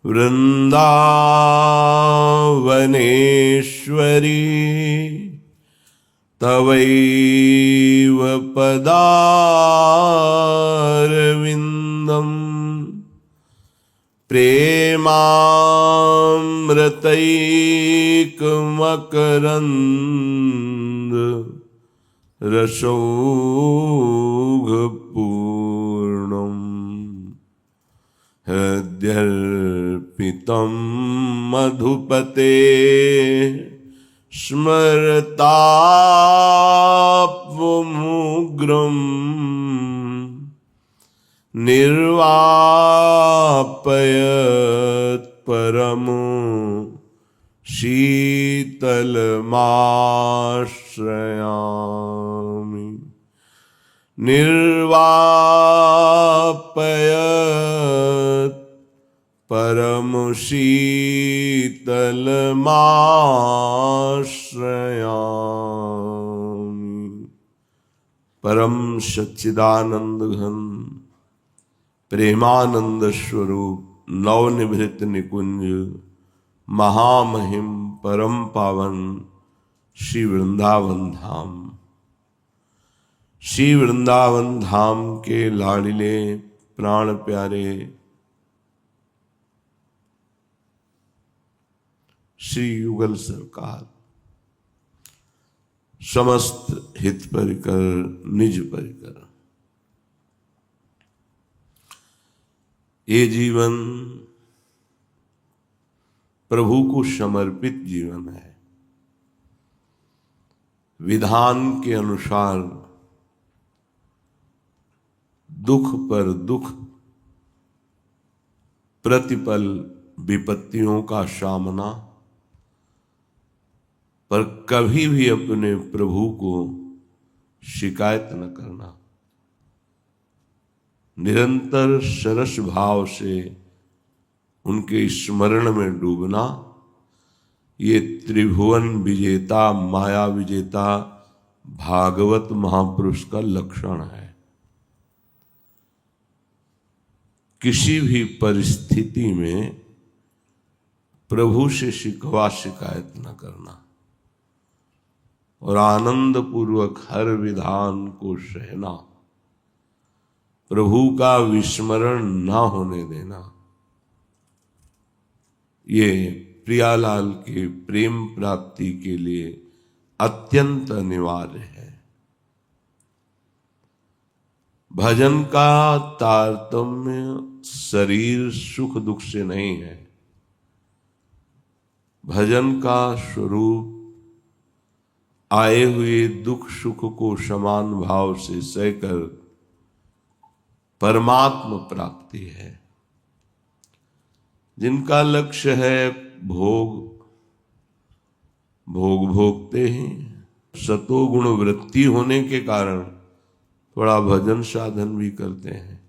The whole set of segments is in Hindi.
वृन्दावनेश्वरी तवैव पदारविन्दम् प्रेमामृतैकमकरन्द रसौघपूर्णम् हृद्यर्पितं मधुपते स्मरतापमुग्रम् निर्वापयत् परमो शीतलमाश्रयामि निर्वापयत् परमो शीतलमाश्रयामि। परम सच्चिदानंद घन प्रेमानंद स्वरूप नवनिभृत निकुंज महामहिम परम पावन श्री वृंदावन धाम, श्री वृंदावन धाम के लाडिले प्राण प्यारे श्री युगल सरकार, समस्त हित परिकर निज परिकर, ये जीवन प्रभु को समर्पित जीवन है। विधान के अनुसार दुख पर दुख, प्रतिपल विपत्तियों का सामना, पर कभी भी अपने प्रभु को शिकायत न करना, निरंतर सरस भाव से उनके स्मरण में डूबना, ये त्रिभुवन विजेता माया विजेता भागवत महापुरुष का लक्षण है। किसी भी परिस्थिति में प्रभु से शिकवा शिकायत न करना और आनंद पूर्वक हर विधान को सहना, प्रभु का विस्मरण ना होने देना, ये प्रियालाल के प्रेम प्राप्ति के लिए अत्यंत अनिवार्य है। भजन का तारतम्य शरीर सुख दुख से नहीं है। भजन का स्वरूप आए हुए दुख सुख को समान भाव से सहकर परमात्म प्राप्ति है। जिनका लक्ष्य है भोग, भोग भोगते हैं। सतोगुण वृत्ति होने के कारण थोड़ा भजन साधन भी करते हैं,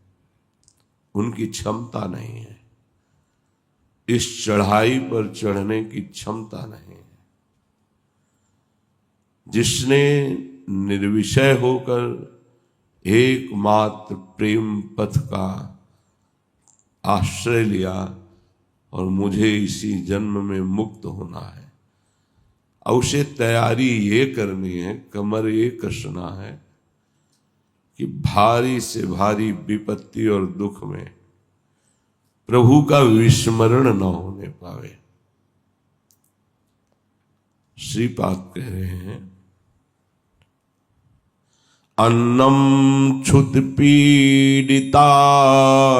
उनकी क्षमता नहीं है, इस चढ़ाई पर चढ़ने की क्षमता नहीं है। जिसने निर्विषय होकर एकमात्र प्रेम पथ का आश्रय लिया और मुझे इसी जन्म में मुक्त होना है, और उसे तैयारी ये करनी है, कमर ये कसना है कि भारी से भारी विपत्ति और दुख में प्रभु का विस्मरण न होने पावे। श्रीपाद कह रहे हैं, अन्नम क्षुत पीड़िता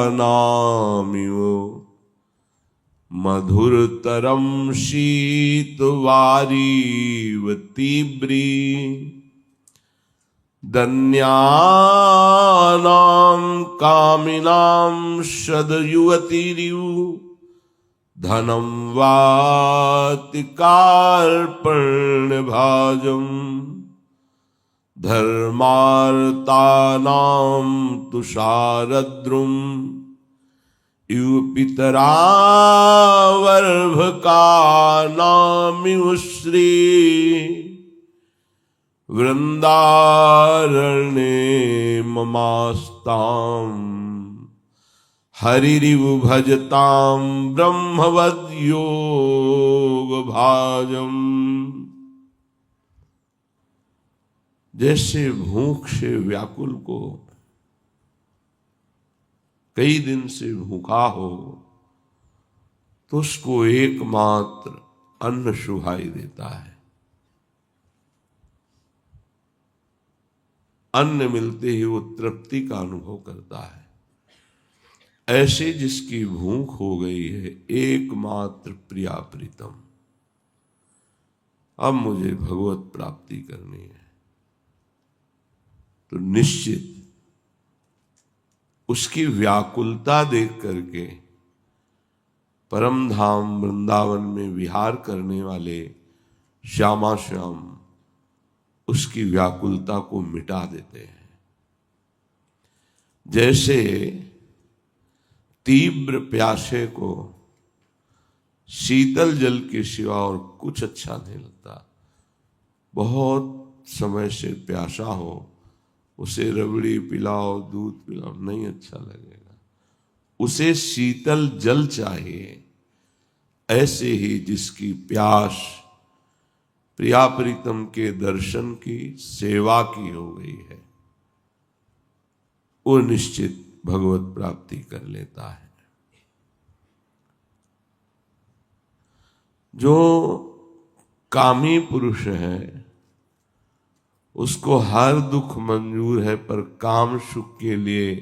नामियो मधुरतरम शीतवारीव तीव्री धन्यानां कामिनां सदयुवतिरिव धनं वाति कार्पण्यभाजम् धर्मार्तानां तुषारद्रुम् इव पितरावर्भकानामिव श्री वृंदारण्ये ममास्तां हरिरिव भजताम ब्रह्मवद योग भाजम। जैसे भूख से व्याकुल को कई दिन से भूखा हो तो उसको एकमात्र अन्न सुहाई देता है। अन्न मिलते ही वो तृप्ति का अनुभव करता है। ऐसे जिसकी भूख हो गई है एकमात्र प्रिया प्रीतम, अब मुझे भगवत प्राप्ति करनी है, तो निश्चित उसकी व्याकुलता देख करके परम धाम वृंदावन में विहार करने वाले श्यामा श्याम उसकी व्याकुलता को मिटा देते हैं। जैसे तीव्र प्यासे को शीतल जल के सिवा और कुछ अच्छा नहीं लगता। बहुत समय से प्यासा हो, उसे रबड़ी पिलाओ, दूध पिलाओ, नहीं अच्छा लगेगा, उसे शीतल जल चाहिए। ऐसे ही जिसकी प्यास प्रिया प्रीतम के दर्शन की, सेवा की हो गई है, वो निश्चित भगवत प्राप्ति कर लेता है। जो कामी पुरुष है उसको हर दुख मंजूर है, पर काम सुख के लिए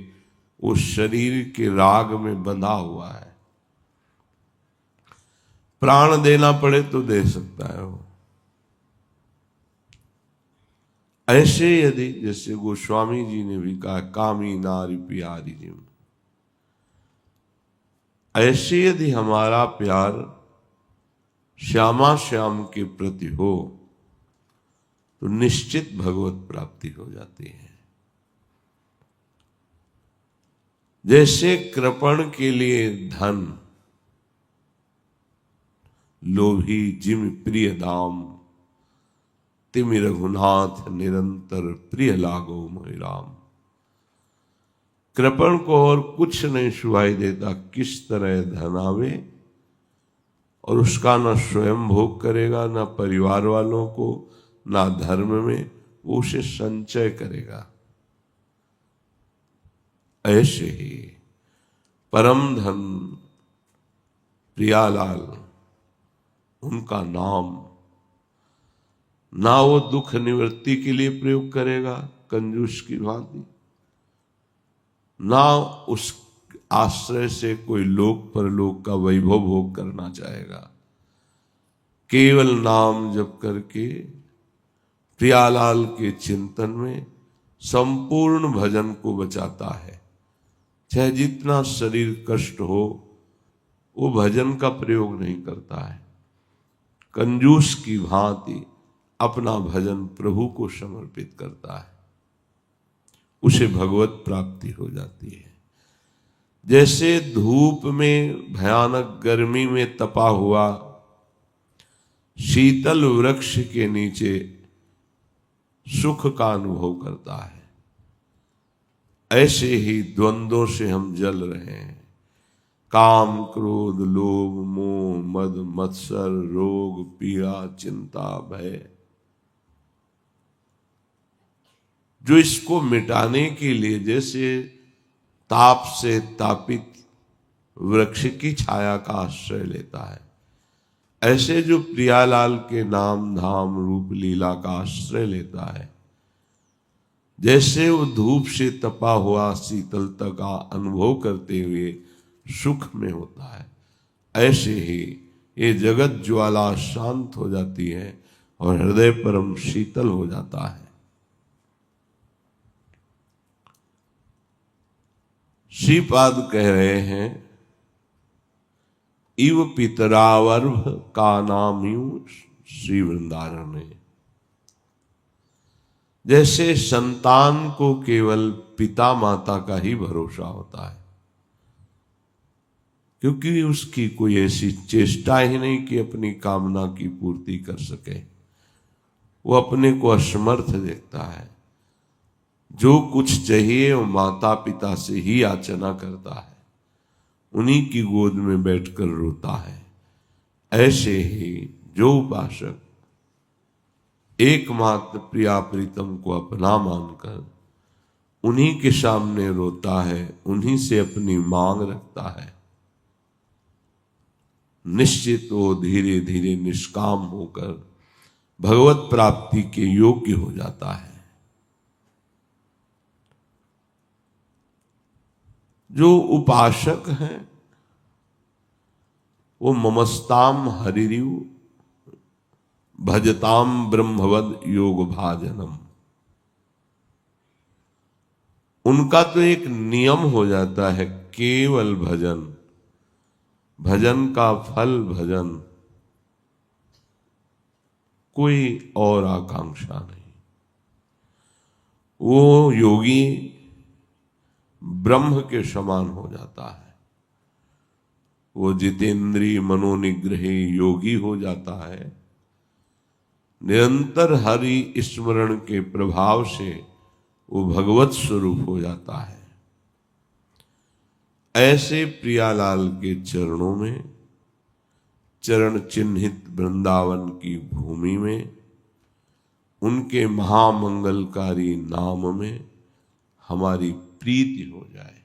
वो शरीर के राग में बंधा हुआ है। प्राण देना पड़े तो दे सकता है वो। ऐसे यदि, जैसे गोस्वामी जी ने भी कहा, कामी नारी प्यारी जिम, ऐसे यदि हमारा प्यार श्यामा श्याम के प्रति हो तो निश्चित भगवत प्राप्ति हो जाती है। जैसे कृपण के लिए धन, लोभी जिम प्रिय दाम, तिमि रघुनाथ निरंतर प्रिय लागो मोहि राम। कृपण को और कुछ नहीं सुहाई देता, किस तरह धन आवे और उसका न स्वयं भोग करेगा, न परिवार वालों को, ना धर्म में, वो उसे संचय करेगा। ऐसे ही परम धन प्रियालाल, उनका नाम ना वो दुख निवृत्ति के लिए प्रयोग करेगा कंजूस की भांति, ना उस आश्रय से कोई लोक परलोक का वैभव भोग करना चाहेगा। केवल नाम जप करके प्रियालाल के चिंतन में संपूर्ण भजन को बचाता है। चाहे जितना शरीर कष्ट हो, वो भजन का प्रयोग नहीं करता है। कंजूस की भांति अपना भजन प्रभु को समर्पित करता है, उसे भगवत प्राप्ति हो जाती है। जैसे धूप में, भयानक गर्मी में तपा हुआ शीतल वृक्ष के नीचे सुख का अनुभव करता है, ऐसे ही द्वंद्वों से हम जल रहे हैं। काम, क्रोध, लोभ, मोह, मद, मत्सर, रोग, पीड़ा, चिंता, भय, जो इसको मिटाने के लिए जैसे ताप से तापित वृक्ष की छाया का आश्रय लेता है, ऐसे जो प्रियालाल के नाम धाम रूप लीला का आश्रय लेता है, जैसे वो धूप से तपा हुआ शीतलता का अनुभव करते हुए सुख में होता है, ऐसे ही ये जगत ज्वाला शांत हो जाती है और हृदय परम शीतल हो जाता है। श्रीपाद कह रहे हैं, इव पितरावर्भ का नाम यू श्री वृंदारण्य। जैसे संतान को केवल पिता माता का ही भरोसा होता है, क्योंकि उसकी कोई ऐसी चेष्टा ही नहीं कि अपनी कामना की पूर्ति कर सके। वो अपने को असमर्थ देखता है। जो कुछ चाहिए वो माता पिता से ही याचना करता है। उन्हीं की गोद में बैठकर रोता है। ऐसे ही जो उपासक एकमात्र प्रिया प्रीतम को अपना मानकर उन्हीं के सामने रोता है, उन्हीं से अपनी मांग रखता है, निश्चित वो धीरे धीरे निष्काम होकर भगवत प्राप्ति के योग्य हो जाता है। जो उपासक हैं वो ममस्ताम हरिरिव भजताम ब्रह्मवद योग भाजनम, उनका तो एक नियम हो जाता है केवल भजन, भजन का फल भजन, कोई और आकांक्षा नहीं। वो योगी ब्रह्म के समान हो जाता है, वो जितेंद्रिय मनोनिग्रही योगी हो जाता है। निरंतर हरि स्मरण के प्रभाव से वो भगवत स्वरूप हो जाता है। ऐसे प्रियालाल के चरणों में, चरण चिन्हित वृंदावन की भूमि में, उनके महामंगलकारी नाम में हमारी प्रीति हो जाए,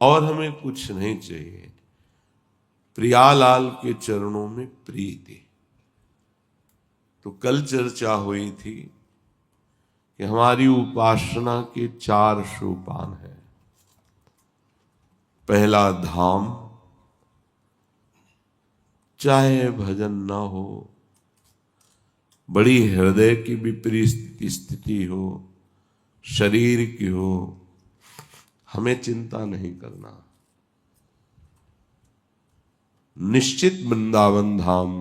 और हमें कुछ नहीं चाहिए। प्रियालाल के चरणों में प्रीति। तो कल चर्चा हुई थी कि हमारी उपासना के 4 सोपान हैं। पहला धाम, चाहे भजन ना हो, बड़ी हृदय की विपरीत स्थिति हो, शरीर की हो, हमें चिंता नहीं करना। निश्चित वृंदावन धाम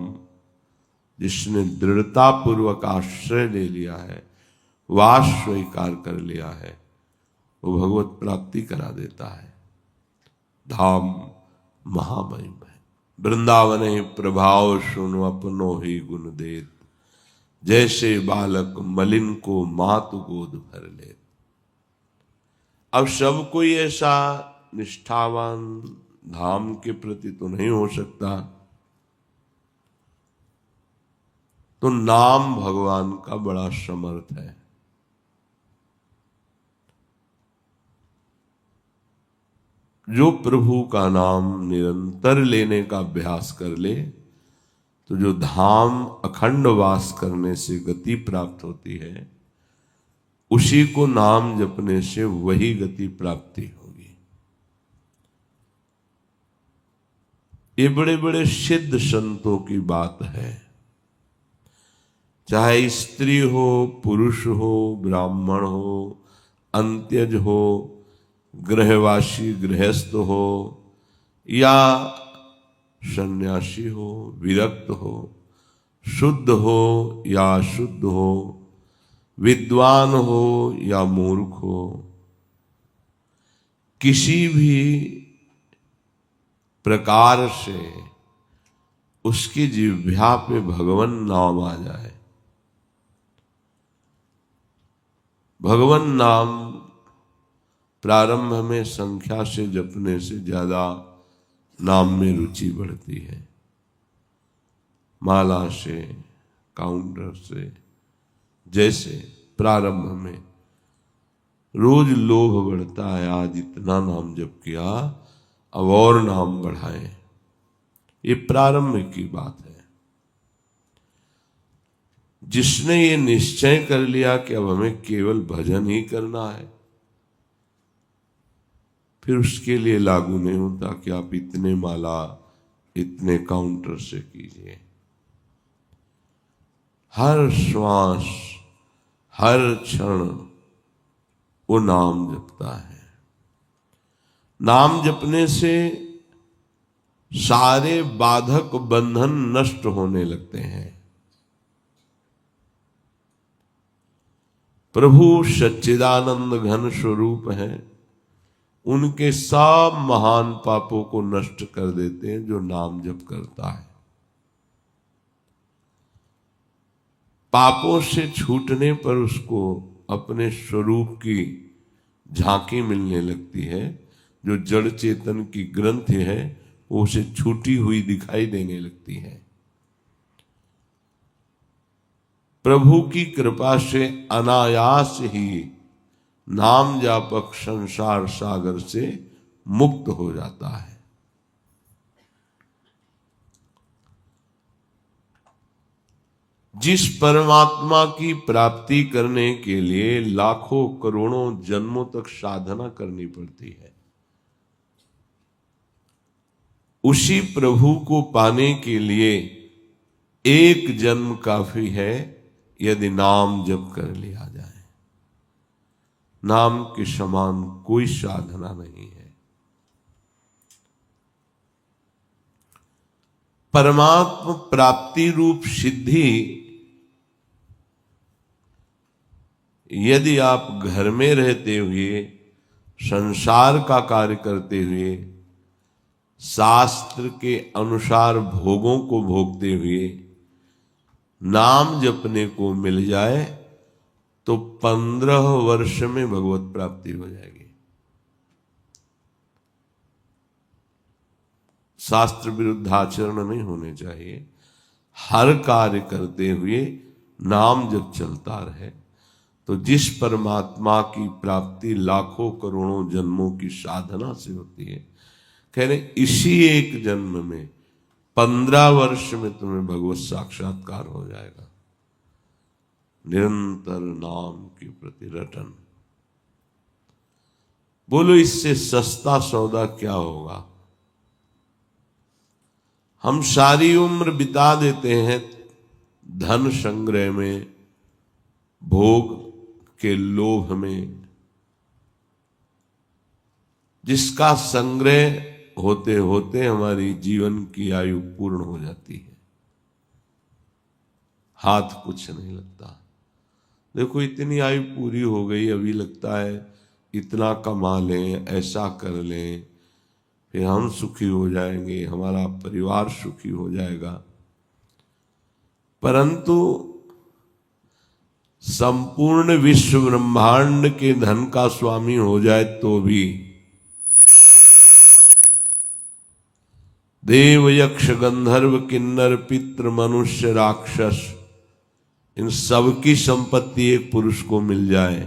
जिसने दृढ़ता पूर्वक आश्रय ले लिया है, वास स्वीकार कर लिया है, वो भगवत प्राप्ति करा देता है। धाम महामहिम है। वृंदावन प्रभाव सुनो अपनो ही गुण देत, जैसे बालक मलिन को मातु गोद भर ले। अब सब कोई ऐसा निष्ठावान धाम के प्रति तो नहीं हो सकता, तो नाम भगवान का बड़ा समर्थ है। जो प्रभु का नाम निरंतर लेने का अभ्यास कर ले, तो जो धाम अखंड वास करने से गति प्राप्त होती है, उसी को नाम जपने से वही गति प्राप्ति होगी। ये बड़े बड़े सिद्ध संतों की बात है। चाहे स्त्री हो, पुरुष हो, ब्राह्मण हो, अंत्यज हो, गृहवासी गृहस्थ हो, या सन्यासी हो, विरक्त हो, शुद्ध हो या अशुद्ध हो, विद्वान हो या मूर्ख हो, किसी भी प्रकार से उसकी जिह्वा पे भगवन नाम आ जाए, भगवन नाम प्रारंभ में संख्या से जपने से ज्यादा नाम में रुचि बढ़ती है। माला से, काउंटर से, जैसे प्रारंभ में रोज लोभ बढ़ता है, आज इतना नाम जप किया, अब और नाम बढ़ाएं। ये प्रारंभ की बात है। जिसने ये निश्चय कर लिया कि अब हमें केवल भजन ही करना है, फिर उसके लिए लागू नहीं होता कि आप इतने माला इतने काउंटर से कीजिए। हर श्वास, हर क्षण वो नाम जपता है। नाम जपने से सारे बाधक बंधन नष्ट होने लगते हैं। प्रभु सच्चिदानंद घन स्वरूप है, उनके सब महान पापों को नष्ट कर देते हैं जो नाम जप करता है। पापों से छूटने पर उसको अपने स्वरूप की झांकी मिलने लगती है, जो जड़ चेतन की ग्रंथि है वो उसे छूटी हुई दिखाई देने लगती है। प्रभु की कृपा से अनायास ही नाम जापक संसार सागर से मुक्त हो जाता है। जिस परमात्मा की प्राप्ति करने के लिए लाखों करोड़ों जन्मों तक साधना करनी पड़ती है, उसी प्रभु को पाने के लिए एक जन्म काफी है, यदि नाम जप कर लिया जाए। नाम के समान कोई साधना नहीं है। परमात्मा प्राप्ति रूप सिद्धि यदि आप घर में रहते हुए, संसार का कार्य करते हुए, शास्त्र के अनुसार भोगों को भोगते हुए नाम जपने को मिल जाए तो 15 वर्ष में भगवत प्राप्ति हो जाएगी। शास्त्र विरुद्ध आचरण नहीं होने चाहिए। हर कार्य करते हुए नाम जब चलता रहे तो जिस परमात्मा की प्राप्ति लाखों करोड़ों जन्मों की साधना से होती है, कह रहे इसी एक जन्म में 15 वर्ष में तुम्हें भगवत साक्षात्कार हो जाएगा। निरंतर नाम की प्रति रटन। बोलो इससे सस्ता सौदा क्या होगा? हम सारी उम्र बिता देते हैं धन संग्रह में, भोग के लोभ में, जिसका संग्रह होते होते हमारी जीवन की आयु पूर्ण हो जाती है, हाथ कुछ नहीं लगता। देखो इतनी आयु पूरी हो गई, अभी लगता है इतना कमा लें, ऐसा कर लें, फिर हम सुखी हो जाएंगे, हमारा परिवार सुखी हो जाएगा। परंतु संपूर्ण विश्व ब्रह्मांड के धन का स्वामी हो जाए तो भी देव यक्ष गंधर्व किन्नर पितृ मनुष्य राक्षस, इन सब की संपत्ति एक पुरुष को मिल जाए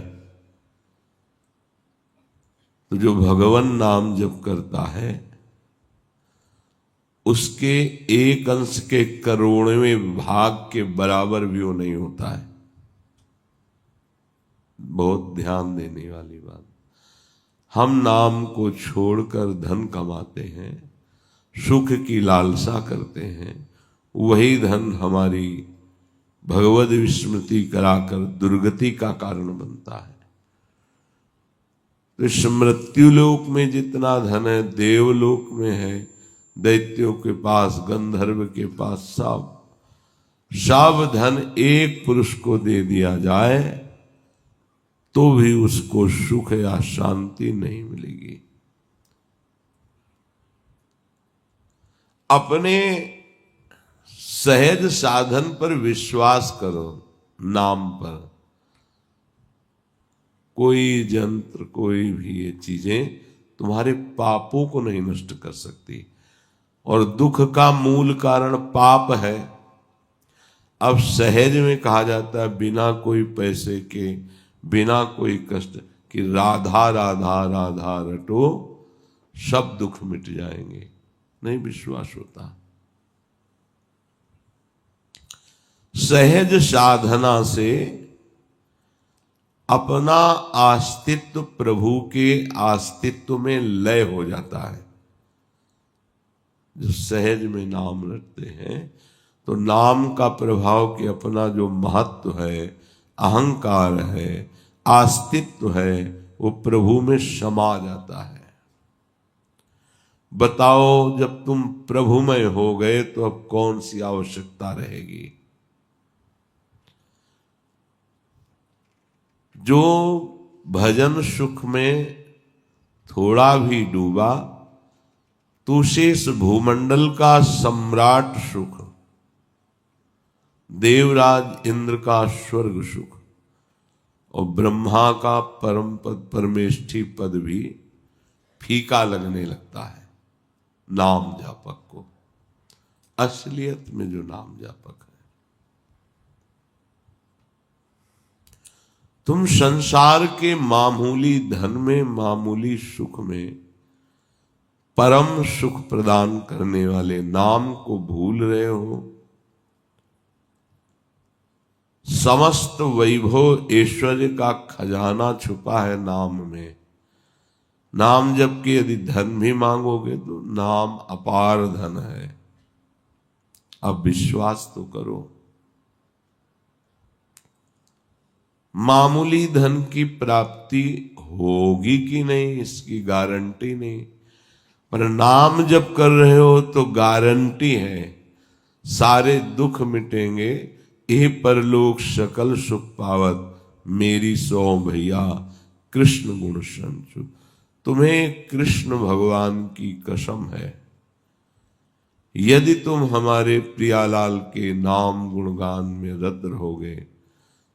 तो जो भगवान नाम जप करता है उसके एक अंश के करोड़वें भाग के बराबर भी वो नहीं होता है। बहुत ध्यान देने वाली बात। हम नाम को छोड़कर धन कमाते हैं, सुख की लालसा करते हैं, वही धन हमारी भगवद विस्मृति कराकर दुर्गति का कारण बनता है। तो इस मृत्यु लोक में जितना धन है देवलोक में है, दैत्यों के पास, गंधर्व के पास, सब धन एक पुरुष को दे दिया जाए तो भी उसको सुख या शांति नहीं मिलेगी। अपने सहज साधन पर विश्वास करो, नाम पर। कोई यंत्र, कोई भी ये चीजें तुम्हारे पापों को नहीं नष्ट कर सकती। और दुख का मूल कारण पाप है। अब सहज में कहा जाता है बिना कोई पैसे के, बिना कोई कष्ट कि राधा राधा राधा रटो सब दुख मिट जाएंगे। नहीं विश्वास होता। सहज साधना से अपना अस्तित्व प्रभु के अस्तित्व में लय हो जाता है। जो सहज में नाम रटते हैं तो नाम का प्रभाव के अपना जो महत्व है, अहंकार है, अस्तित्व है, वो प्रभु में समा जाता है। बताओ जब तुम प्रभुमय हो गए तो अब कौन सी आवश्यकता रहेगी? जो भजन सुख में थोड़ा भी डूबा तो शेष भूमंडल का सम्राट सुख, देवराज इंद्र का स्वर्ग सुख और ब्रह्मा का परम पद परमेष्ठी पद भी फीका लगने लगता है नाम जापक को, असलियत में जो नाम जापक है। तुम संसार के मामूली धन में, मामूली सुख में परम सुख प्रदान करने वाले नाम को भूल रहे हो। समस्त वैभव ऐश्वर्य का खजाना छुपा है नाम में। नाम जबकि यदि धन भी मांगोगे तो नाम अपार धन है। अब विश्वास तो करो। मामूली धन की प्राप्ति होगी कि नहीं इसकी गारंटी नहीं, पर नाम जब कर रहे हो तो गारंटी है सारे दुख मिटेंगे। ए परलोक सकल सुख पावत मेरी सो भैया कृष्ण गुण संचु। तुम्हें कृष्ण भगवान की कसम है, यदि तुम हमारे प्रियालाल के नाम गुणगान में रत रहोगे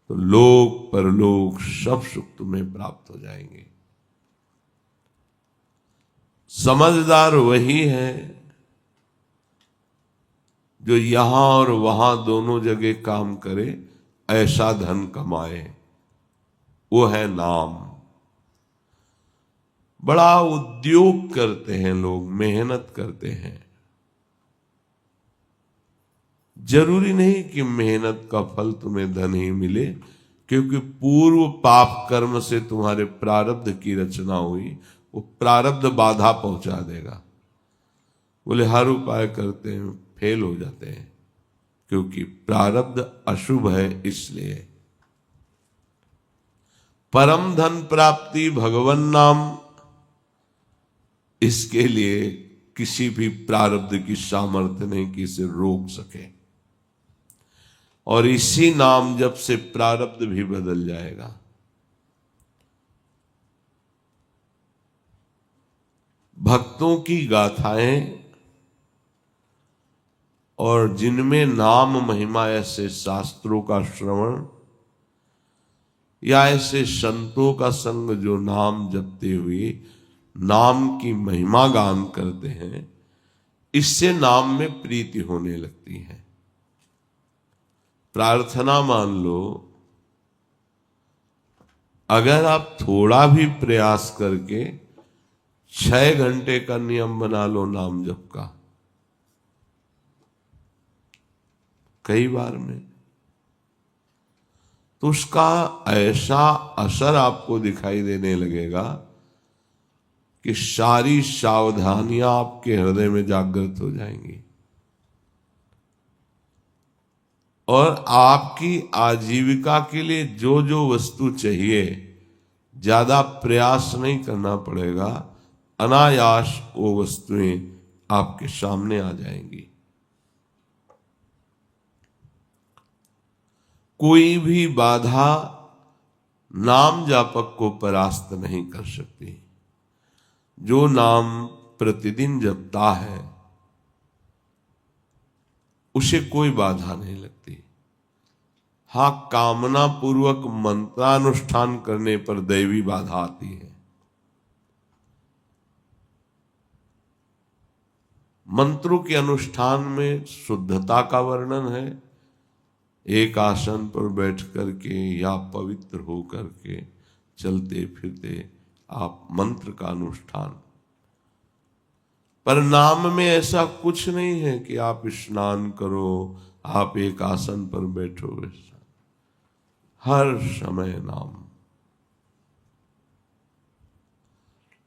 तो लोक परलोक सब सुख तुम्हें प्राप्त हो जाएंगे। समझदार वही है जो यहां और वहां दोनों जगह काम करे, ऐसा धन कमाए। वो है नाम। बड़ा उद्योग करते हैं लोग, मेहनत करते हैं। जरूरी नहीं कि मेहनत का फल तुम्हें धन ही मिले, क्योंकि पूर्व पाप कर्म से तुम्हारे प्रारब्ध की रचना हुई, वो प्रारब्ध बाधा पहुंचा देगा। बोले हर उपाय करते हैं, फेल हो जाते हैं, क्योंकि प्रारब्ध अशुभ है। इसलिए परम धन प्राप्ति भगवन नाम, इसके लिए किसी भी प्रारब्ध की सामर्थ्य नहीं कि इसे रोक सके। और इसी नाम जब से प्रारब्ध भी बदल जाएगा। भक्तों की गाथाएं और जिनमें नाम महिमा, ऐसे शास्त्रों का श्रवण या ऐसे संतों का संग जो नाम जपते हुए नाम की महिमा गान करते हैं, इससे नाम में प्रीति होने लगती है। प्रार्थना मान लो, अगर आप थोड़ा भी प्रयास करके 6 घंटे का नियम बना लो नाम जप का, कई बार में, तो उसका ऐसा असर आपको दिखाई देने लगेगा कि सारी सावधानियां आपके हृदय में जागृत हो जाएंगी और आपकी आजीविका के लिए जो जो वस्तु चाहिए, ज्यादा प्रयास नहीं करना पड़ेगा, अनायास वो वस्तुएं आपके सामने आ जाएंगी। कोई भी बाधा नाम जापक को परास्त नहीं कर सकती। जो नाम प्रतिदिन जपता है उसे कोई बाधा नहीं लगती। हां, कामना पूर्वक मंत्रानुष्ठान करने पर दैवी बाधा आती है। मंत्रों के अनुष्ठान में शुद्धता का वर्णन है। एक आसन पर बैठ करके या पवित्र हो करके चलते फिरते आप मंत्र का अनुष्ठान। पर नाम में ऐसा कुछ नहीं है कि आप स्नान करो, आप एक आसन पर बैठो। हर समय नाम।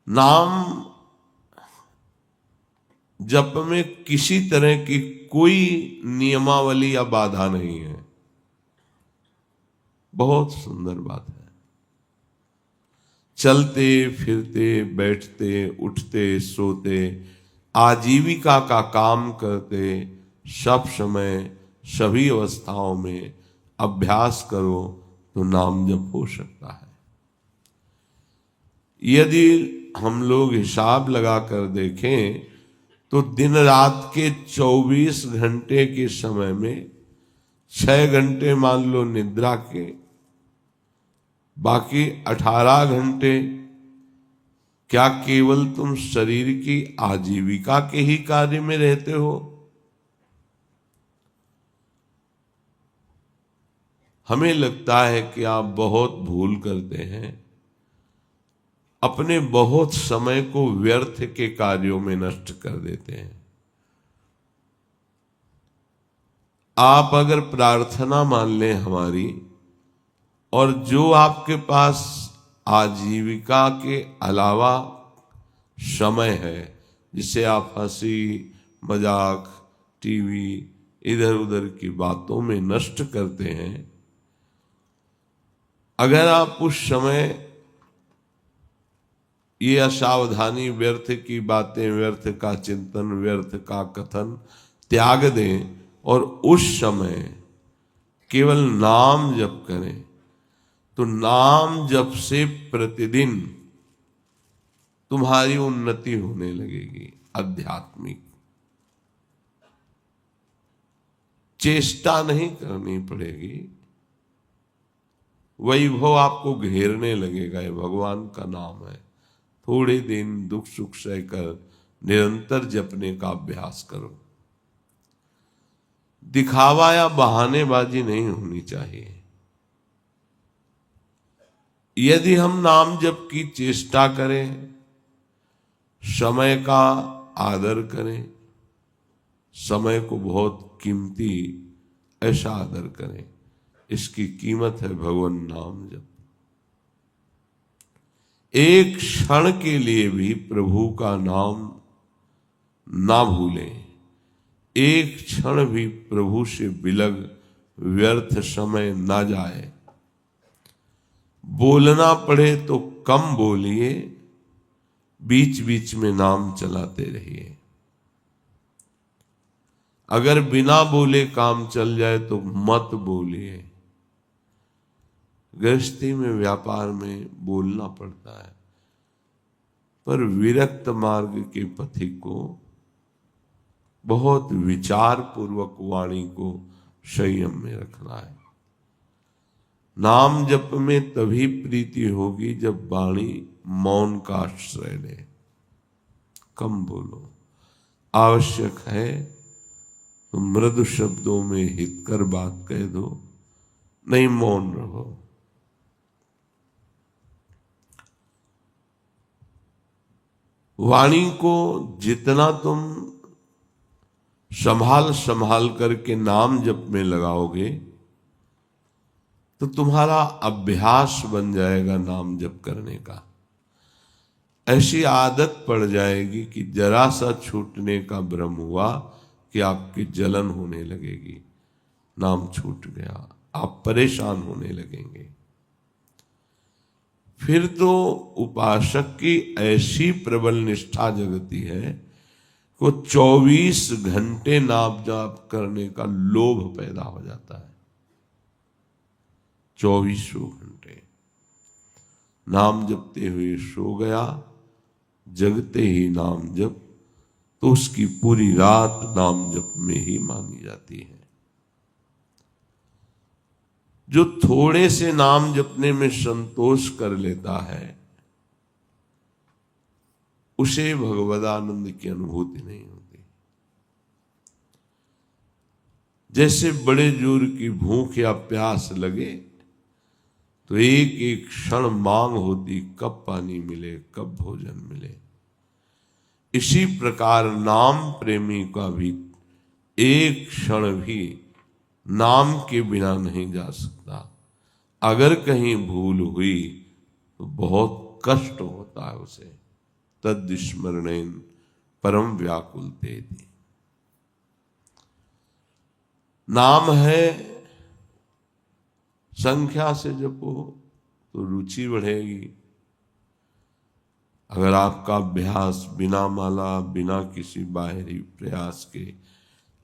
नाम जप में किसी तरह की कोई नियमावली या बाधा नहीं है। बहुत सुंदर बात है। चलते फिरते, बैठते, उठते, सोते, आजीविका का काम करते, सब समय सभी अवस्थाओं में अभ्यास करो तो नाम जप हो सकता है। यदि हम लोग हिसाब लगाकर देखें तो दिन रात के 24 घंटे के समय में 6 घंटे मान लो निद्रा के, बाकी 18 घंटे क्या केवल तुम शरीर की आजीविका के ही कार्य में रहते हो? हमें लगता है कि आप बहुत भूल करते हैं, अपने बहुत समय को व्यर्थ के कार्यों में नष्ट कर देते हैं। आप अगर प्रार्थना मान लें हमारी, और जो आपके पास आजीविका के अलावा समय है, जिसे आप हंसी मजाक टीवी इधर उधर की बातों में नष्ट करते हैं, अगर आप उस समय ये असावधानी, व्यर्थ की बातें, व्यर्थ का चिंतन, व्यर्थ का कथन त्याग दें और उस समय केवल नाम जप करें, तो नाम जप से प्रतिदिन तुम्हारी उन्नति होने लगेगी। आध्यात्मिक चेष्टा नहीं करनी पड़ेगी, वैभव आपको घेरने लगेगा। ये भगवान का नाम है। थोड़े दिन दुख सुख सहकर निरंतर जपने का अभ्यास करो। दिखावा या बहानेबाजी नहीं होनी चाहिए। यदि हम नाम जप की चेष्टा करें, समय का आदर करें, समय को बहुत कीमती ऐसा आदर करें, इसकी कीमत है भगवान नाम जप। एक क्षण के लिए भी प्रभु का नाम ना भूलें, एक क्षण भी प्रभु से बिलग व्यर्थ समय ना जाए। बोलना पड़े तो कम बोलिए, बीच बीच में नाम चलाते रहिए। अगर बिना बोले काम चल जाए तो मत बोलिए। गृहस्थी में, व्यापार में बोलना पड़ता है, पर विरक्त मार्ग के पथिक को बहुत विचार पूर्वक वाणी को संयम में रखना है। नाम जप में तभी प्रीति होगी जब वाणी मौन का आश्रय ले। कम बोलो, आवश्यक है तो मृदु शब्दों में हितकर बात कह दो, नहीं मौन रहो। वाणी को जितना तुम संभाल संभाल करके नाम जप में लगाओगे, तो तुम्हारा अभ्यास बन जाएगा नाम जप करने का। ऐसी आदत पड़ जाएगी कि जरा सा छूटने का भ्रम हुआ कि आपकी जलन होने लगेगी। नाम छूट गया, आप परेशान होने लगेंगे। फिर तो उपासक की ऐसी प्रबल निष्ठा जगती है को 24 घंटे नाम जाप करने का लोभ पैदा हो जाता है। 24 घंटे नाम जपते हुए सो गया, जगते ही नाम जप, तो उसकी पूरी रात नाम जप में ही मानी जाती है। जो थोड़े से नाम जपने में संतोष कर लेता है, उसे भगवदानंद की अनुभूति नहीं होती। जैसे बड़े जोर की भूख या प्यास लगे तो एक एक क्षण मांग होती, कब पानी मिले, कब भोजन मिले। इसी प्रकार नाम प्रेमी का भी एक क्षण भी नाम के बिना नहीं जा सकता। अगर कहीं भूल हुई तो बहुत कष्ट होता है उसे। तद स्मरणेन परम व्याकुल तेति। नाम है, संख्या से जपो तो रुचि बढ़ेगी। अगर आपका अभ्यास बिना माला, बिना किसी बाहरी प्रयास के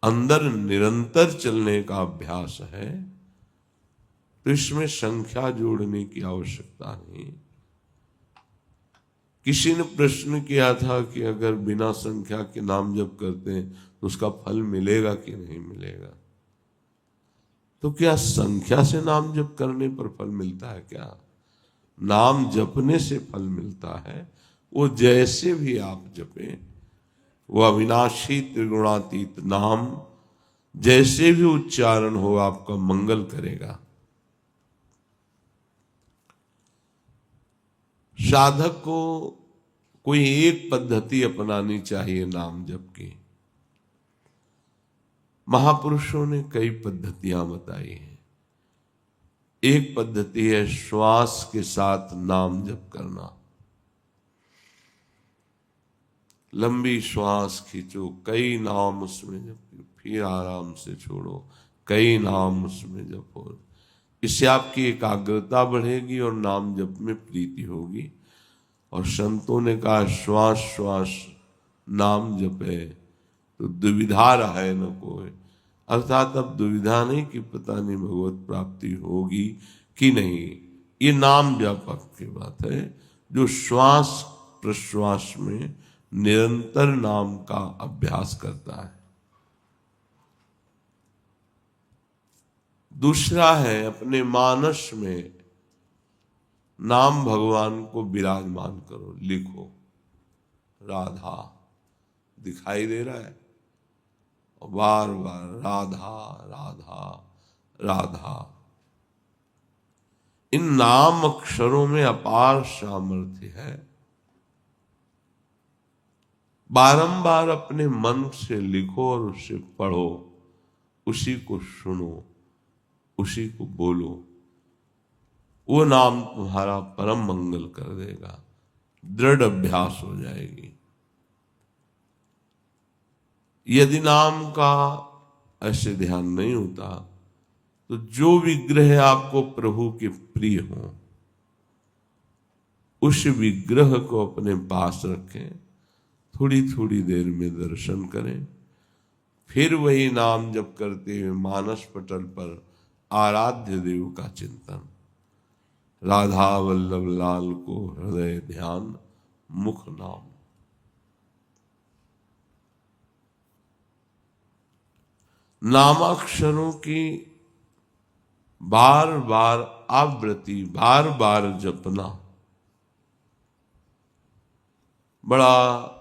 अंदर निरंतर चलने का अभ्यास है, तो इसमें संख्या जोड़ने की आवश्यकता नहीं। किसी ने प्रश्न किया था कि अगर बिना संख्या के नाम जप करते हैं तो उसका फल मिलेगा कि नहीं मिलेगा। तो क्या संख्या से नाम जप करने पर फल मिलता है क्या? नाम जपने से फल मिलता है, वो जैसे भी आप जपें, वो अविनाशी त्रिगुणातीत नाम जैसे भी उच्चारण हो आपका मंगल करेगा। साधक को कोई एक पद्धति अपनानी चाहिए नाम जप की। महापुरुषों ने कई पद्धतियां बताई हैं। एक पद्धति है श्वास के साथ नाम जप करना। लंबी श्वास खींचो, कई नाम उसमें जपो, फिर आराम से छोड़ो, कई नाम उसमें जपो। इससे आपकी एकाग्रता बढ़ेगी और नाम जप में प्रीति होगी। और संतों ने कहा श्वास श्वास नाम जपे तो दुविधा रहे न कोई। अर्थात अब दुविधा नहीं कि पता नहीं भगवत प्राप्ति होगी कि नहीं। ये नाम व्यापक की बात है, जो श्वास प्रश्वास में निरंतर नाम का अभ्यास करता है। दूसरा है अपने मानस में नाम भगवान को विराजमान करो, लिखो। राधा दिखाई दे रहा है और बार बार राधा राधा राधा। इन नाम अक्षरों में अपार सामर्थ्य है। बारंबार अपने मन से लिखो और उसे पढ़ो, उसी को सुनो, उसी को बोलो। वो नाम तुम्हारा परम मंगल कर देगा, दृढ़ अभ्यास हो जाएगी। यदि नाम का ऐसे ध्यान नहीं होता तो जो विग्रह आपको प्रभु के प्रिय हो उस विग्रह को अपने पास रखें, थोड़ी थोड़ी देर में दर्शन करें, फिर वही नाम जप करते हुए मानस पटल पर आराध्य देव का चिंतन। राधा वल्लभ लाल को हृदय ध्यान, मुख नाम। नामाक्षरों की बार बार आवृत्ति, बार बार जपना बड़ा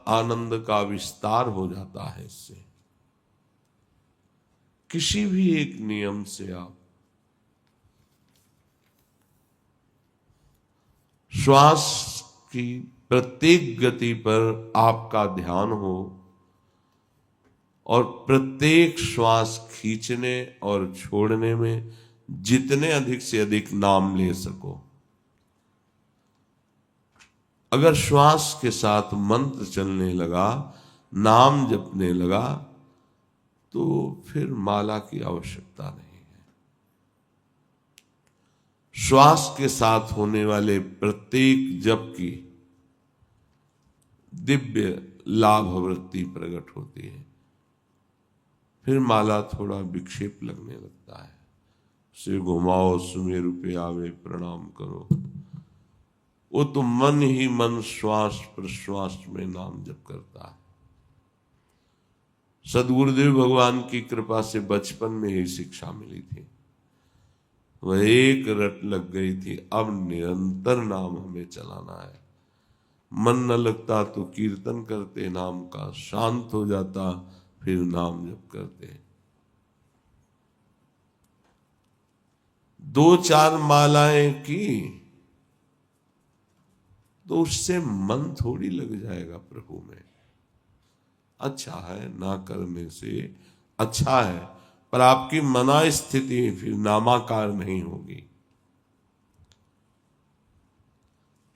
आनंद का विस्तार हो जाता है। इससे किसी भी एक नियम से आप श्वास की प्रत्येक गति पर आपका ध्यान हो और प्रत्येक श्वास खींचने और छोड़ने में जितने अधिक से अधिक नाम ले सको। अगर श्वास के साथ मंत्र चलने लगा, नाम जपने लगा, तो फिर माला की आवश्यकता नहीं है। श्वास के साथ होने वाले प्रत्येक जप की दिव्य लाभ वृत्ति प्रकट होती है। फिर माला थोड़ा विक्षेप लगने लगता है। से घुमाओ, सुमेरु पे आवे, प्रणाम करो। वो तो मन ही मन श्वास प्रश्वास में नाम जप करता है। सदगुरुदेव भगवान की कृपा से बचपन में ही शिक्षा मिली थी, वह एक रट लग गई थी। अब निरंतर नाम हमें चलाना है। मन न लगता तो कीर्तन करते नाम का, शांत हो जाता फिर नाम जप करते। 2-4 मालाएं की तो उससे मन थोड़ी लग जाएगा प्रभु में। अच्छा है, ना करने से अच्छा है, पर आपकी मना स्थिति फिर नामाकार नहीं होगी।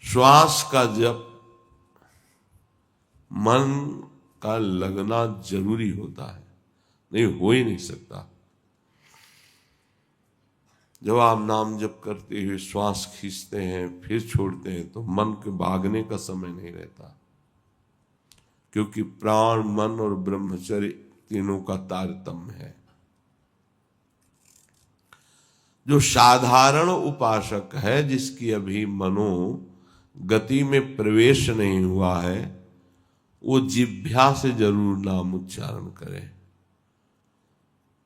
श्वास का जप मन का लगना जरूरी होता है, नहीं हो ही नहीं सकता। जब आप नाम जप करते हुए श्वास खींचते हैं फिर छोड़ते हैं तो मन के भागने का समय नहीं रहता, क्योंकि प्राण, मन और ब्रह्मचर्य तीनों का तारतम्य है। जो साधारण उपासक है, जिसकी अभी मनो गति में प्रवेश नहीं हुआ है, वो जिह्वा से जरूर नाम उच्चारण करे।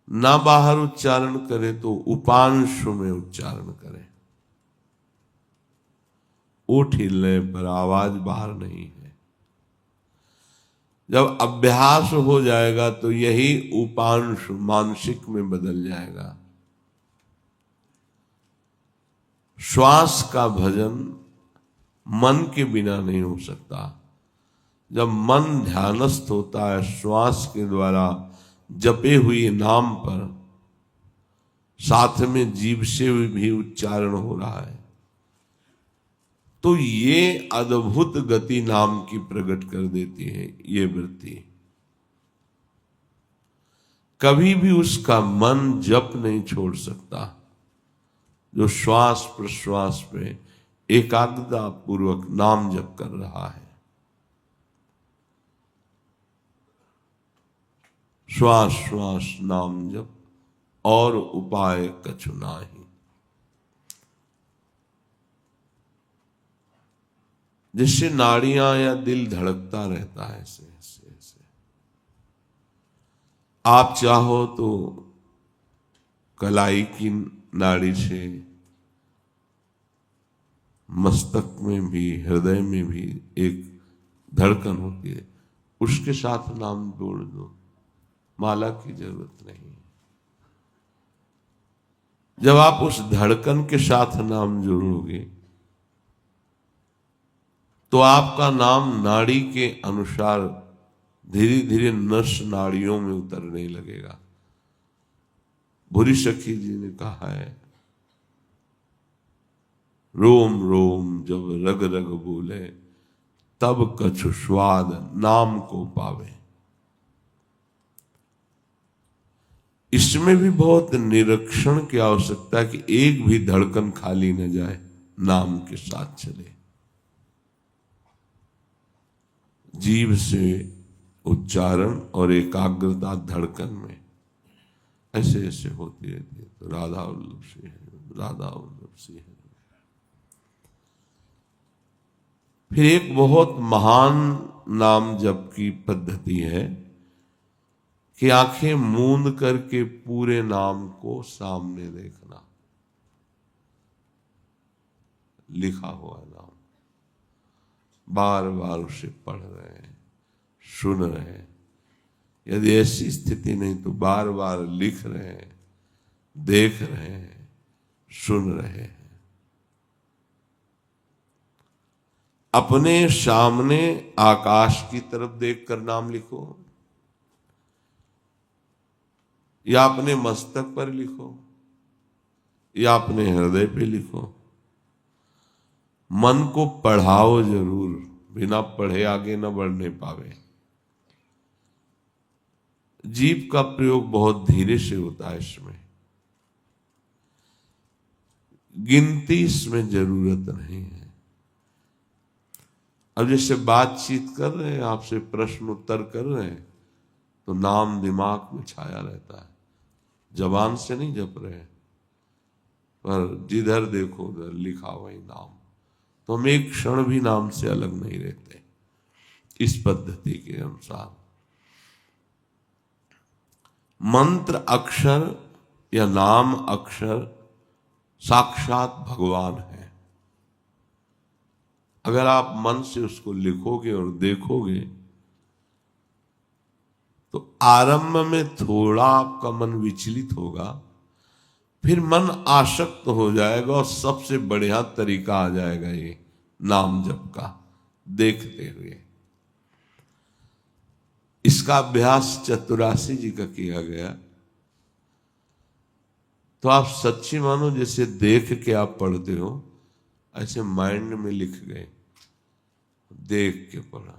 ना बाहर उच्चारण करे तो उपांशु में उच्चारण करे। ओठ हिलने पर आवाज बाहर नहीं है। जब अभ्यास हो जाएगा तो यही उपांश मानसिक में बदल जाएगा। श्वास का भजन मन के बिना नहीं हो सकता। जब मन ध्यानस्थ होता है श्वास के द्वारा जपे हुए नाम पर, साथ में जीभ से भी उच्चारण हो रहा है, तो ये अद्भुत गति नाम की प्रकट कर देती है ये वृत्ति। कभी भी उसका मन जप नहीं छोड़ सकता जो श्वास प्रश्वास पे एकाग्रता पूर्वक नाम जप कर रहा है। श्वास श्वास नाम जप और उपाय कछु नाही। जिससे नाड़ियां या दिल धड़कता रहता है ऐसे ऐसे ऐसे। आप चाहो तो कलाई की नाड़ी से मस्तक में भी हृदय में भी एक धड़कन होती है, उसके साथ नाम जोड़ दो, माला की जरूरत नहीं। जब आप उस धड़कन के साथ नाम जोड़ोगे तो आपका नाम नाड़ी के अनुसार धीरे धीरे नस नाड़ियों में उतरने लगेगा। बुरी सखी जी ने कहा है, रोम रोम जब रग रग बोले तब कछु स्वाद नाम को पावे। इसमें भी बहुत निरीक्षण की आवश्यकता है कि एक भी धड़कन खाली न जाए, नाम के साथ चले। जीभ से उच्चारण और एकाग्रता धड़कन में ऐसे ऐसे होती रहती है। तो राधा वल्लभ श्री हरि, राधा वल्लभ श्री हरि। फिर एक बहुत महान नाम जप की पद्धति है कि आंखें मूंद करके पूरे नाम को सामने देखना। लिखा हुआ नाम बार बार उसे पढ़ रहे हैं, सुन रहे हैं। यदि ऐसी स्थिति नहीं तो बार बार लिख रहे हैं, देख रहे हैं, सुन रहे हैं। अपने सामने आकाश की तरफ देखकर नाम लिखो या अपने मस्तक पर लिखो या अपने हृदय पे लिखो। मन को पढ़ाओ जरूर, बिना पढ़े आगे न बढ़ने पावे। जीभ का प्रयोग बहुत धीरे से होता है, इसमें गिनती इसमें जरूरत नहीं है। अब जैसे बातचीत कर रहे हैं, आपसे प्रश्न उत्तर कर रहे हैं, तो नाम दिमाग में छाया रहता है, जबान से नहीं जप रहे हैं, पर जिधर देखो उधर लिखा वही नाम। तो हम एक क्षण भी नाम से अलग नहीं रहते इस पद्धति के अनुसार। मंत्र अक्षर या नाम अक्षर साक्षात भगवान है। अगर आप मन से उसको लिखोगे और देखोगे तो आरंभ में थोड़ा आपका मन विचलित होगा, फिर मन आसक्त हो जाएगा और सबसे बढ़िया तरीका आ जाएगा ये नाम जप का, देखते हुए। इसका अभ्यास चतुरासी जी का किया गया। तो आप सच्ची मानो जैसे देख के आप पढ़ते हो, ऐसे माइंड में लिख गए, देख के पढ़ा,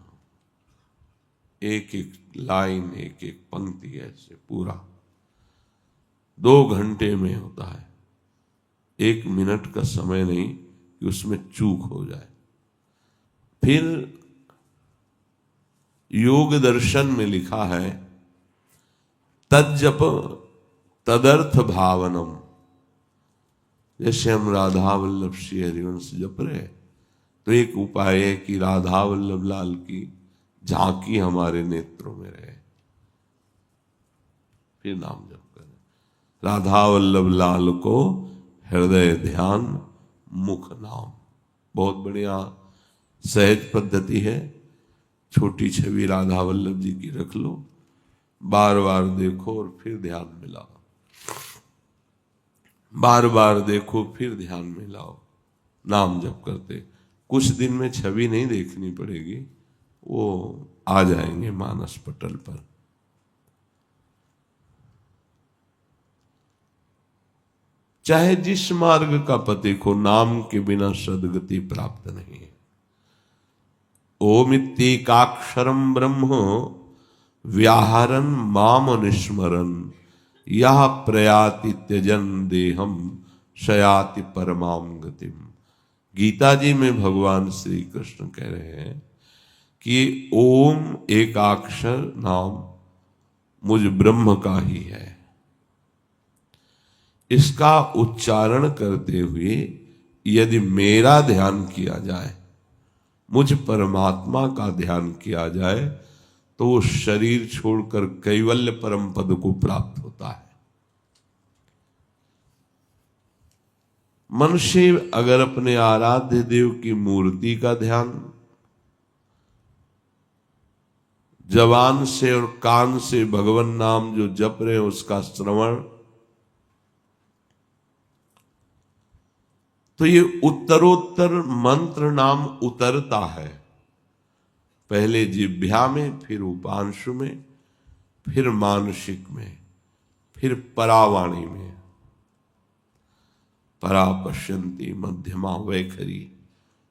एक एक लाइन एक एक पंक्ति ऐसे पूरा 2 घंटे में होता है। 1 मिनट का समय नहीं कि उसमें चूक हो जाए। फिर योग दर्शन में लिखा है, तज्जप तदर्थ भावनम। जैसे हम राधा वल्लभ श्री हरिवंश जप रहे, तो एक उपाय है कि राधा वल्लभ लाल की झांकी हमारे नेत्रों में रहे। फिर नाम जप करें, राधा वल्लभ लाल को हृदय ध्यान मुख नाम। बहुत बढ़िया सहज पद्धति है। छोटी छवि राधा वल्लभ जी की रख लो, बार बार देखो और फिर ध्यान मिलाओ, बार बार देखो फिर ध्यान मिलाओ। नाम जप करते कुछ दिन में छवि नहीं देखनी पड़ेगी, वो आ जाएंगे मानस पटल पर। चाहे जिस मार्ग का पथिक हो, नाम के बिना सदगति प्राप्त नहीं है। ओमित्येकाक्षरम ब्रह्म व्याहरन माम निस्मरन यह प्रयाति त्यजन देहम शयाति परमाम गतिम। गीता जी में भगवान श्री कृष्ण कह रहे हैं कि ओम एकाक्षर नाम मुझ ब्रह्म का ही है। इसका उच्चारण करते हुए यदि मेरा ध्यान किया जाए, मुझ परमात्मा का ध्यान किया जाए, तो वो शरीर छोड़कर कैवल्य परम पद को प्राप्त होता है। मनुष्य अगर अपने आराध्य देव की मूर्ति का ध्यान जबान से और कान से भगवान नाम जो जप रहे हैं उसका श्रवण, तो ये उत्तरोत्तर मंत्र नाम उतरता है। पहले जिह्वा में, फिर उपांशु में, फिर मानसिक में, फिर परावाणी में। परा पश्यंती मध्यमा वैखरी,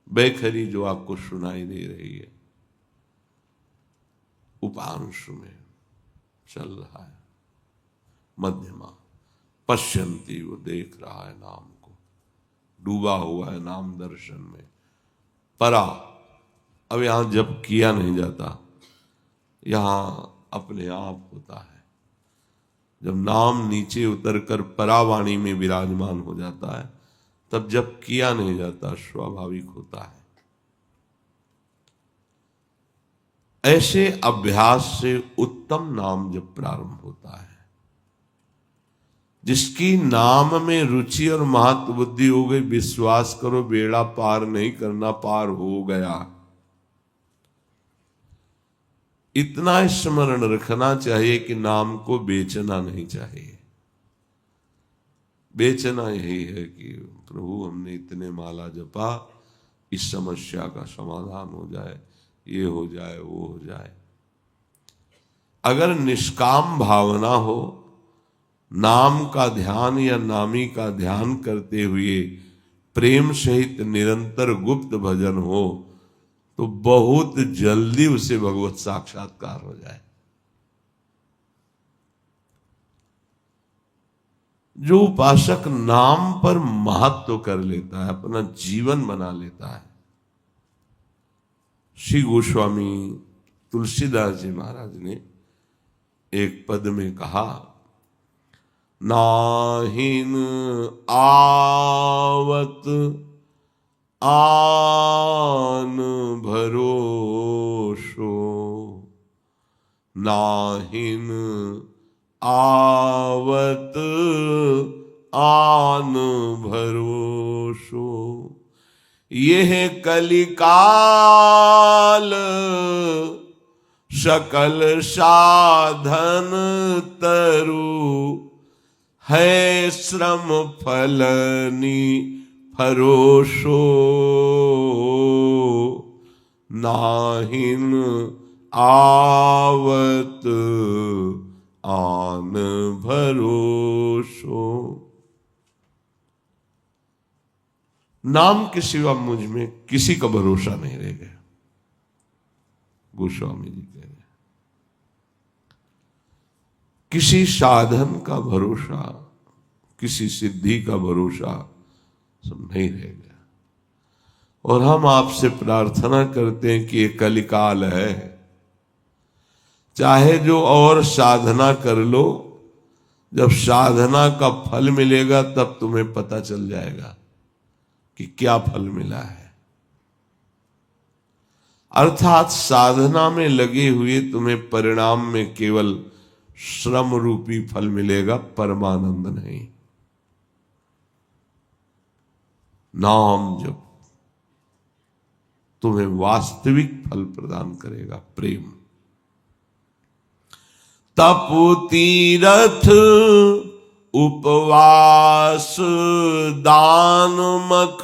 वैखरी जो आपको सुनाई दे रही है, उपांशु में चल रहा है। मध्यमा पश्यंती, वो देख रहा है नाम को, डूबा हुआ है नाम दर्शन में। परा, अब यहां जब किया नहीं जाता, यहां अपने आप होता है। जब नाम नीचे उतरकर परावाणी में विराजमान हो जाता है, तब जब किया नहीं जाता, स्वाभाविक होता है। ऐसे अभ्यास से उत्तम नाम जब प्रारंभ होता है, जिसकी नाम में रुचि और महत्व बुद्धि हो गई, विश्वास करो बेड़ा पार नहीं करना, पार हो गया। इतना स्मरण रखना चाहिए कि नाम को बेचना नहीं चाहिए। बेचना यही है कि प्रभु हमने इतने माला जपा, इस समस्या का समाधान हो जाए, ये हो जाए, वो हो जाए। अगर निष्काम भावना हो, नाम का ध्यान या नामी का ध्यान करते हुए प्रेम सहित निरंतर गुप्त भजन हो, तो बहुत जल्दी उसे भगवत साक्षात्कार हो जाए। जो उपासक नाम पर महत्व कर लेता है, अपना जीवन बना लेता है। श्री गोस्वामी तुलसीदास जी महाराज ने एक पद में कहा, नाहिन आवत आन भरोसो, नाहिन आवत आन भरोसो, यह कलिकाल सकल साधन तरु, है श्रम फलनी फरोसो, नाहिन आवत आन भरोसो। नाम के सिवा मुझ में किसी का भरोसा नहीं रह गया, गोस्वामी जी कह रहे। किसी साधन का भरोसा, किसी सिद्धि का भरोसा सब नहीं रह गया। और हम आपसे प्रार्थना करते हैं कि ये कलिकाल है, चाहे जो और साधना कर लो, जब साधना का फल मिलेगा तब तुम्हें पता चल जाएगा कि क्या फल मिला है। अर्थात साधना में लगे हुए तुम्हें परिणाम में केवल श्रम रूपी फल मिलेगा, परमानंद नहीं। नाम जप, तुम्हें वास्तविक फल प्रदान करेगा, प्रेम। तप तीरथ उपवास दान मख,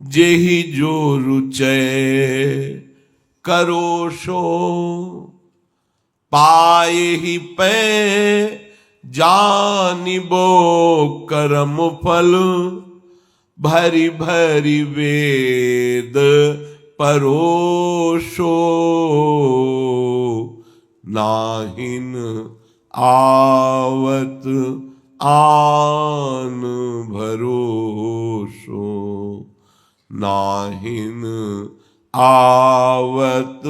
जेहि जो रुचय करो सो, पाए ही पै जानिबो कर्म फल, भरी भरी वेद परोसो, नाहिन आवत आन भरोसो, नाहिन आवत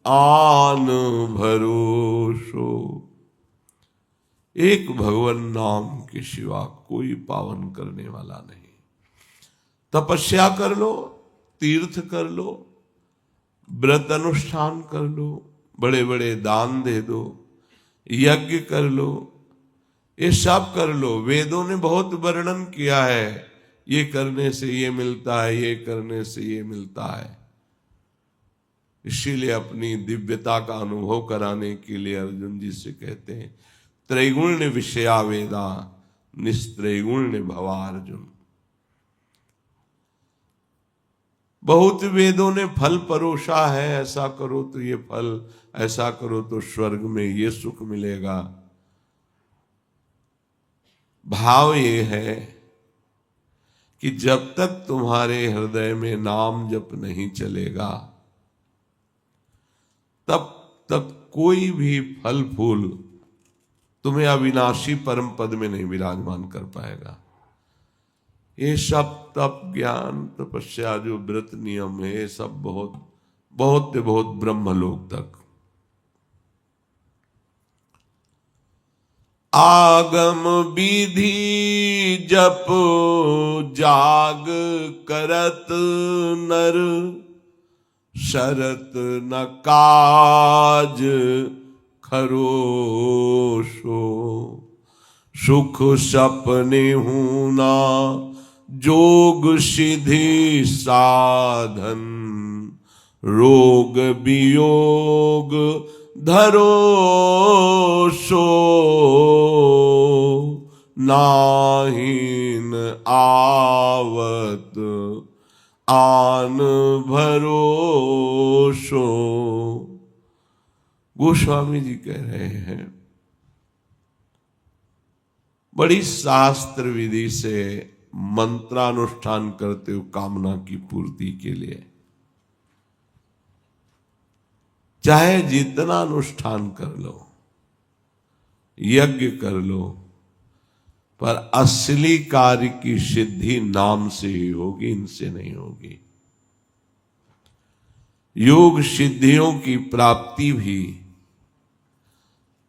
आन भरोसो। एक भगवान नाम के सिवा कोई पावन करने वाला नहीं। तपस्या कर लो, तीर्थ कर लो, व्रत अनुष्ठान कर लो, बड़े बड़े दान दे दो, यज्ञ कर लो, ये सब कर लो। वेदों ने बहुत वर्णन किया है, ये करने से ये मिलता है, ये करने से ये मिलता है। इसीलिए अपनी दिव्यता का अनुभव कराने के लिए अर्जुन जी से कहते हैं, त्रैगुण्य विषया वेदा निस्त्रैगुण्य भवा अर्जुन। बहुत वेदों ने फल परोसा है, ऐसा करो तो ये फल, ऐसा करो तो स्वर्ग में ये सुख मिलेगा। भाव ये है कि जब तक तुम्हारे हृदय में नाम जप नहीं चलेगा, तब तक कोई भी फल फूल तुम्हें अविनाशी परम पद में नहीं विराजमान कर पाएगा। ये सब तप ज्ञान तपस्या जो व्रत नियम है, ये सब बहुत बहुत बहुत ब्रह्मलोक तक। आगम विधि जप जाग करत नर, शरत न काज खरोशो, सुख सपने हूं ना जोग सिद्धि साधन, रोग वियोग धरो सो, नाहिन आवत आन भरोसो। गोस्वामी जी कह रहे हैं, बड़ी शास्त्र विधि से मंत्रानुष्ठान करते हो कामना की पूर्ति के लिए, चाहे जितना अनुष्ठान कर लो, यज्ञ कर लो, पर असली कार्य की सिद्धि नाम से ही होगी, इनसे नहीं होगी। योग सिद्धियों की प्राप्ति भी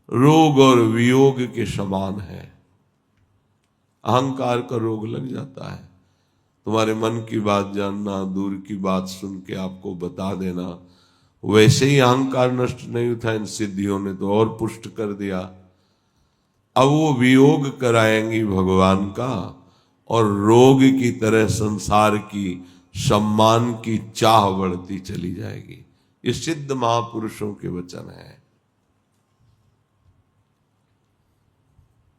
रोग और वियोग के समान है। अहंकार का रोग लग जाता है, तुम्हारे मन की बात जानना, दूर की बात सुन के आपको बता देना, वैसे ही अहंकार नष्ट नहीं था, इन सिद्धियों ने तो और पुष्ट कर दिया। अब वो वियोग कराएंगी भगवान का, और रोग की तरह संसार की सम्मान की चाह बढ़ती चली जाएगी। ये सिद्ध महापुरुषों के वचन है।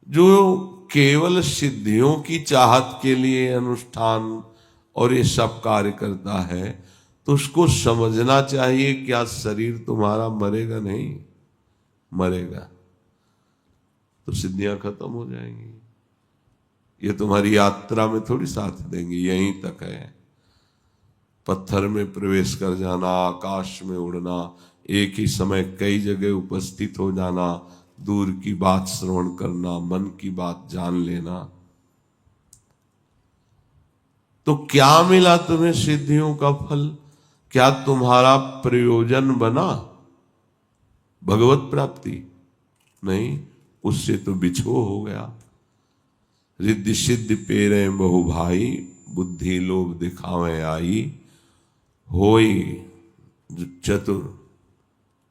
जो केवल सिद्धियों की चाहत के लिए अनुष्ठान और ये सब कार्य करता है, तो उसको समझना चाहिए क्या शरीर तुम्हारा मरेगा नहीं? मरेगा तो सिद्धियां खत्म हो जाएंगी। ये तुम्हारी यात्रा में थोड़ी साथ देंगी, यहीं तक है। पत्थर में प्रवेश कर जाना, आकाश में उड़ना, एक ही समय कई जगह उपस्थित हो जाना, दूर की बात श्रवण करना, मन की बात जान लेना, तो क्या मिला तुम्हें सिद्धियों का फल? क्या तुम्हारा प्रयोजन बना भगवत प्राप्ति? नहीं, उससे तो बिछो हो गया। रिद्धि सिद्धि पेरे बहु भाई, बुद्धि लोभ दिखावे आई, होई जो चतुर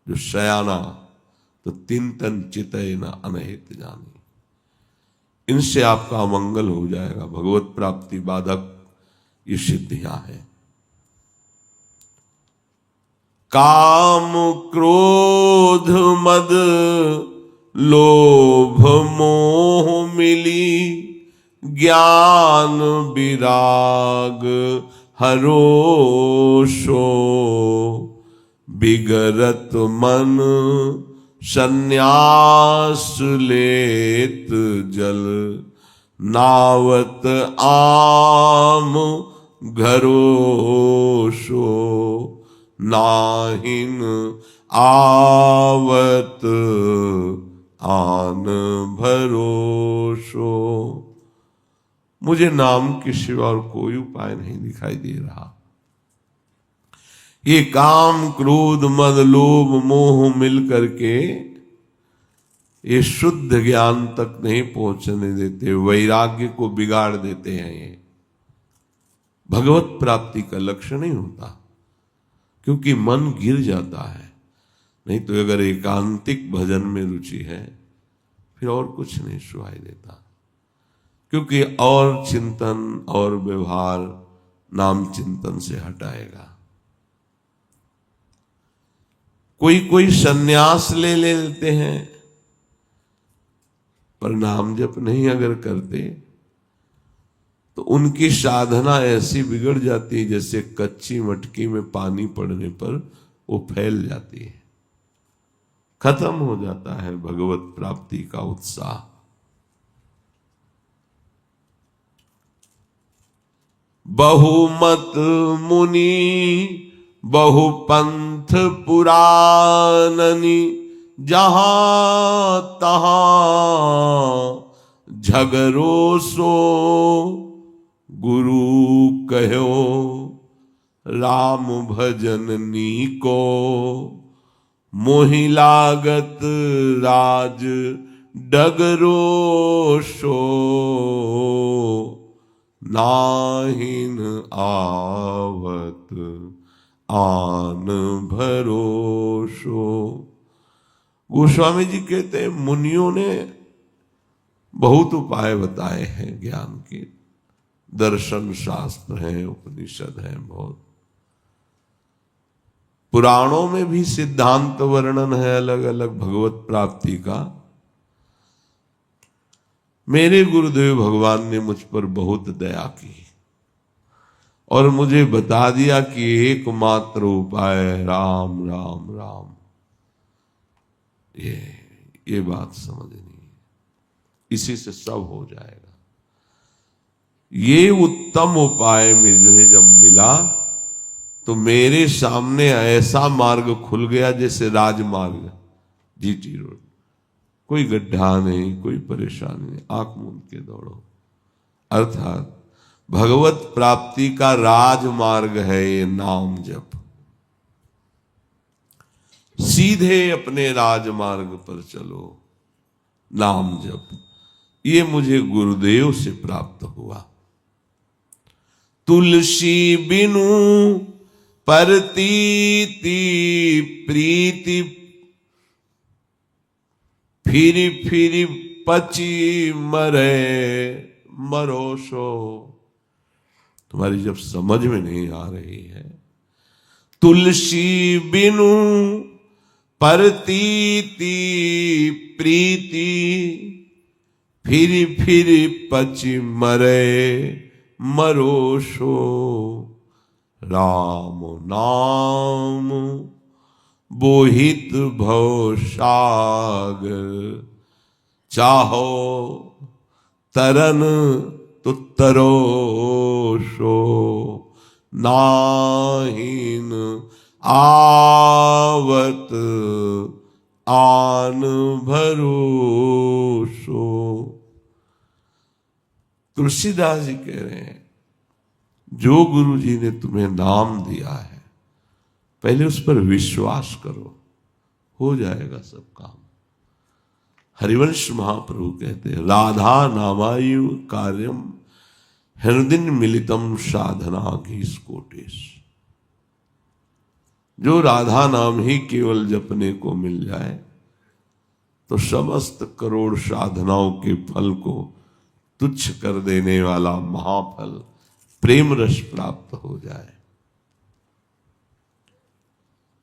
जो शयाना, तो तिंतन चितय न अनहित जानी। इनसे आपका अमंगल हो जाएगा। भगवत प्राप्ति बाधक ये सिद्धियां हैं। काम क्रोध मद लोभ मोह मिली, ज्ञान विराग हरोषो, बिगड़त मन संन्यास लेत जल, नावत आम घरोषो, नाहिन आवत आन भरोषो। मुझे नाम के सिवा और कोई उपाय नहीं दिखाई दे रहा। ये काम क्रोध मद लोभ मोह मिल करके ये शुद्ध ज्ञान तक नहीं पहुंचने देते, वैराग्य को बिगाड़ देते हैं। ये भगवत प्राप्ति का लक्ष्य नहीं होता, क्योंकि मन गिर जाता है। नहीं तो अगर एकांतिक भजन में रुचि है फिर और कुछ नहीं सुनाई देता, क्योंकि और चिंतन और व्यवहार नाम चिंतन से हटाएगा। कोई सन्यास ले लेते हैं, पर नाम जप नहीं अगर करते तो उनकी साधना ऐसी बिगड़ जाती है जैसे कच्ची मटकी में पानी पड़ने पर वो फैल जाती है। खत्म हो जाता है भगवत प्राप्ति का उत्साह। बहुमत मुनि बहुपंथ पुराननी, जहां तहां झगरो सो, गुरु कहो राम भजननी को, मोहि लागत राज डगरो सो, नाहिन आवत आन भरोसो। गोस्वामी जी कहते हैं मुनियों ने बहुत उपाय बताए हैं ज्ञान के, दर्शन शास्त्र हैं, उपनिषद हैं, बहुत पुराणों में भी सिद्धांत वर्णन है अलग अलग भगवत प्राप्ति का। मेरे गुरुदेव भगवान ने मुझ पर बहुत दया की और मुझे बता दिया कि एकमात्र उपाय राम राम राम। ये बात समझनी, इसी से सब हो जाएगा। ये उत्तम उपाय में जो है जब मिला तो मेरे सामने ऐसा मार्ग खुल गया जैसे राजमार्ग, जीटी रोड। कोई गड्ढा नहीं, कोई परेशानी नहीं, आंख मूंद के दौड़ो। अर्थात भगवत प्राप्ति का राजमार्ग है ये नाम जप। सीधे अपने राजमार्ग पर चलो, नाम जप। ये मुझे गुरुदेव से प्राप्त हुआ। तुलसी बिनु परतीति प्रीति, फिरी फिरी पची मरे मरोसो। तुम्हारी जब समझ में नहीं आ रही है, तुलसी बिनु परतीति प्रीति, फिरी फिरी पची मरे मरोसो। राम नाम बोहित भव सागर, चाहो तरन तो तरोसो, नाहिन आवत आन भरोसो। तुलसीदास जी कह रहे हैं, जो गुरु जी ने तुम्हें नाम दिया है पहले उस पर विश्वास करो, हो जाएगा सब काम। हरिवंश महाप्रभु कहते हैं, राधा नामायु कार्यम हृदय मिलितम साधना घीस कोटेश। जो राधा नाम ही केवल जपने को मिल जाए तो समस्त करोड़ साधनाओं के फल को तुच्छ कर देने वाला महाफल प्रेम रस प्राप्त हो जाए।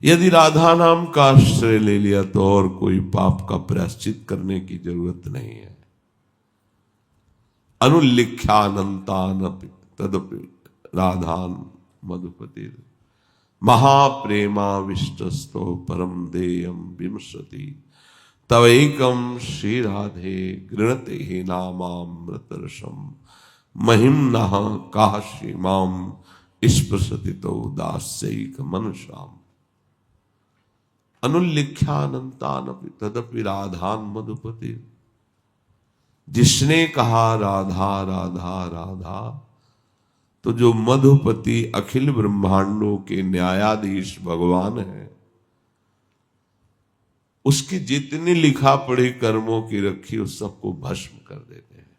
यदि राधा नाम का आश्रय ले लिया तो और कोई पाप का प्रायश्चित करने की जरूरत नहीं है। अनुल्लिख्यानंतानपि तदपि राधान मधुपति महाप्रेमाविष्टस्तो परम देयम विमसति तवैकम श्री राधे गृणते ही नामामृतरसम महिम्नः काशी माम स्पृशति तो दास्यैक मनुष्याम अनुल्लिख्यानंतानपि तदपि राधान मधुपति। जिसने कहा राधा राधा राधा तो जो मधुपति अखिल ब्रह्मांडों के न्यायाधीश भगवान है, उसकी जितनी लिखा पढ़ी कर्मों की रखी उस सबको भस्म कर देते हैं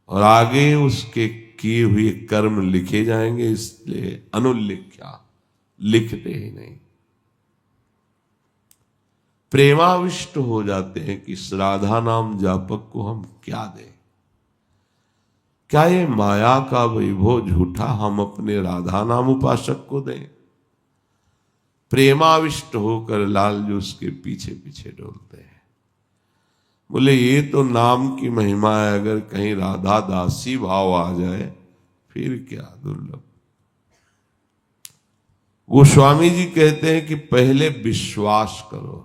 और आगे उसके किए हुए कर्म लिखे जाएंगे, इसलिए अनुल्लिख्या, लिखते ही नहीं। प्रेमाविष्ट हो जाते हैं कि इस राधा नाम जापक को हम क्या दें, क्या ये माया का वैभव झूठा हम अपने राधा नाम उपासक को दें। प्रेमाविष्ट होकर लाल जो उसके पीछे पीछे डोलते हैं। बोले ये तो नाम की महिमा है, अगर कहीं राधा दासी भाव आ जाए फिर क्या दुर्लभ। गोस्वामी जी कहते हैं कि पहले विश्वास करो।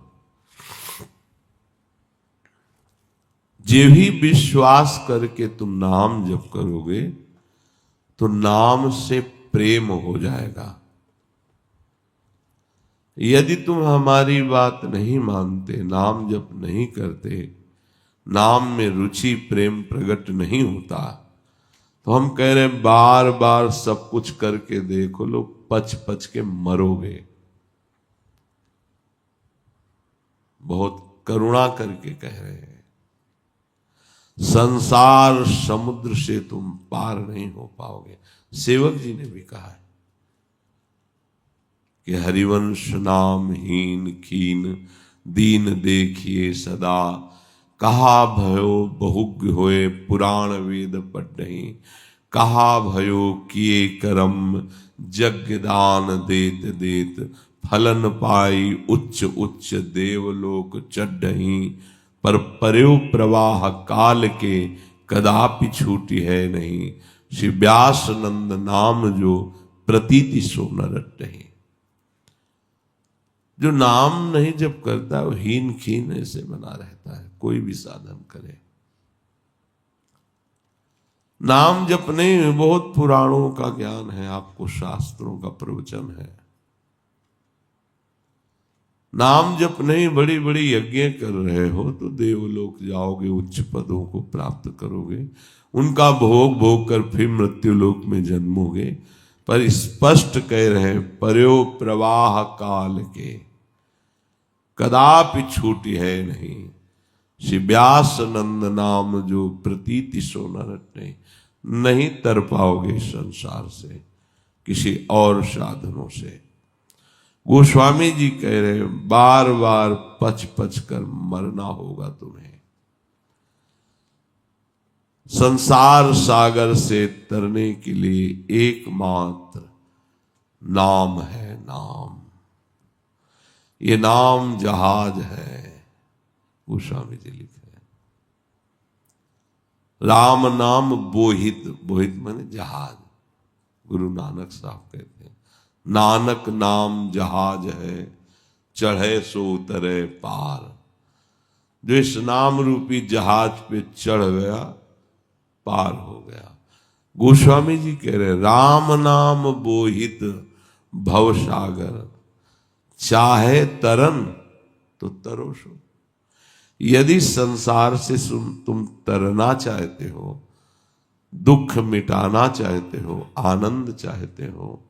जे भी विश्वास करके तुम नाम जप करोगे तो नाम से प्रेम हो जाएगा। यदि तुम हमारी बात नहीं मानते, नाम जप नहीं करते, नाम में रुचि प्रेम प्रकट नहीं होता, तो हम कह रहे हैं बार बार सब कुछ करके देखो, लो पच पच के मरोगे। बहुत करुणा करके कह रहे हैं। संसार समुद्र से तुम पार नहीं हो पाओगे। सेवक जी ने भी कहा है कि हरिवंश नाम हीन खीन दीन देखिए सदा, कहा भयो बहुज्ञ होए पुराण वेद पढ़हि, कहा भयो किए करम यज्ञ दान देत देत, फलन पाई उच्च उच्च देवलोक चढ़हि, पर पर्यो प्रवाह काल के कदापि छूटी है नहीं, श्री व्यास नंद नाम जो प्रतीति सो न रटहि। जो नाम नहीं जप करता वो हीन खीन ऐसे बना रहता है, कोई भी साधन करे। नाम जप नहीं, बहुत पुराणों का ज्ञान है आपको, शास्त्रों का प्रवचन है। नाम जप नहीं, बड़ी बड़ी यज्ञ कर रहे हो तो देवलोक जाओगे, उच्च पदों को प्राप्त करोगे, उनका भोग भोग कर फिर मृत्यु लोक में जन्मोगे। पर स्पष्ट कह रहे हैं पर्यो प्रवाह काल के कदापि छूटी है नहीं, श्री व्यास नंद नाम जो प्रतीति सो न रटने। नहीं तर पाओगे संसार से किसी और साधनों से। गोस्वामी जी कह रहे बार बार पच पच कर मरना होगा तुम्हें। संसार सागर से तरने के लिए एकमात्र नाम है। नाम, ये नाम जहाज है। गोस्वामी जी लिखे राम नाम बोहित, बोहित माने जहाज। गुरु नानक साहब कहते हैं नानक नाम जहाज है, चढ़े सो उतरे पार। जो इस नाम रूपी जहाज पे चढ़ गया पार हो गया। गोस्वामी जी कह रहे राम नाम बोहित भवसागर, चाहे तरन तो तरो सो। यदि संसार से तुम तरना चाहते हो, दुख मिटाना चाहते हो, आनंद चाहते हो,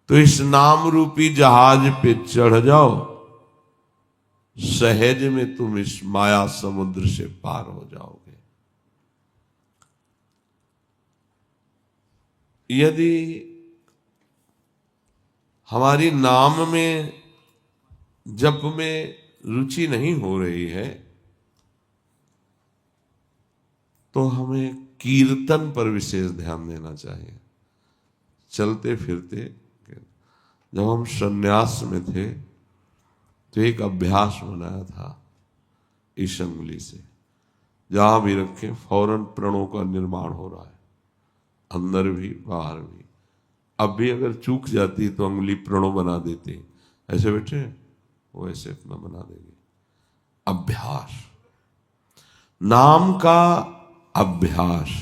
तो इस नाम रूपी जहाज पे चढ़ जाओ, सहज में तुम इस माया समुद्र से पार हो जाओगे। यदि हमारी नाम में जप में रुचि नहीं हो रही है तो हमें कीर्तन पर विशेष ध्यान देना चाहिए। चलते फिरते जब हम संन्यास में थे तो एक अभ्यास बनाया था इस अंगुली से, जहां भी रखे फौरन प्रणों का निर्माण हो रहा है, अंदर भी बाहर भी। अब भी अगर चूक जाती तो अंगुली प्रणों बना देती, ऐसे बैठे वो ऐसे अपना बना देंगे। अभ्यास, नाम का अभ्यास।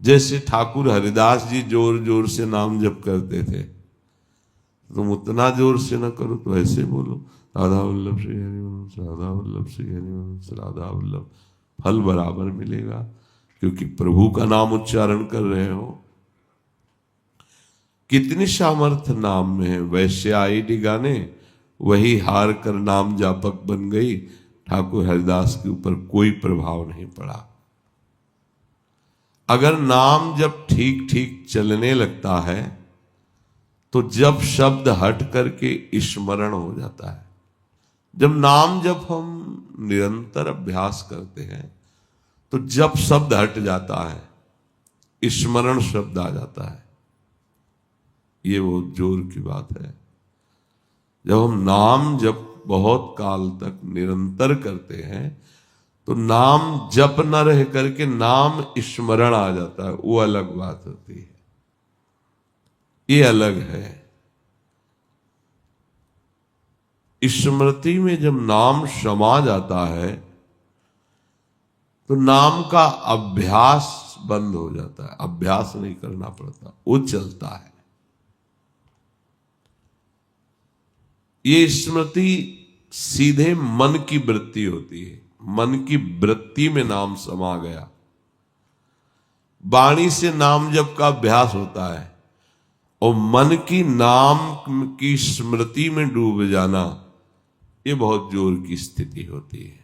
जैसे ठाकुर हरिदास जी जोर जोर से नाम जप करते थे, तुम उतना जोर से ना करो तो ऐसे बोलो, राधा वल्लभ श्री हरिवंश, राधा वल्लभ श्री हरिवंश, राधा वल्लभ। फल बराबर मिलेगा, क्योंकि प्रभु का नाम उच्चारण कर रहे हो। कितनी सामर्थ्य नाम में है। वैश्य आई डिगाने, वही हार कर नाम जापक बन गई। ठाकुर हरिदास के ऊपर कोई प्रभाव नहीं पड़ा। अगर नाम जब ठीक ठीक चलने लगता है तो जब शब्द हट करके स्मरण हो जाता है। जब नाम जब हम निरंतर अभ्यास करते हैं तो जब शब्द हट जाता है, स्मरण शब्द आ जाता है। ये वो जोर की बात है। जब हम नाम जब बहुत काल तक निरंतर करते हैं तो नाम जप न रह करके नाम स्मरण आ जाता है, वो अलग बात होती है। ये अलग है। स्मृति में जब नाम समा जाता है तो नाम का अभ्यास बंद हो जाता है। अभ्यास नहीं करना पड़ता, वो चलता है। ये स्मृति सीधे मन की वृत्ति होती है। मन की वृत्ति में नाम समा गया। वाणी से नाम जप का अभ्यास होता है और मन की नाम की स्मृति में डूब जाना, ये बहुत जोर की स्थिति होती है।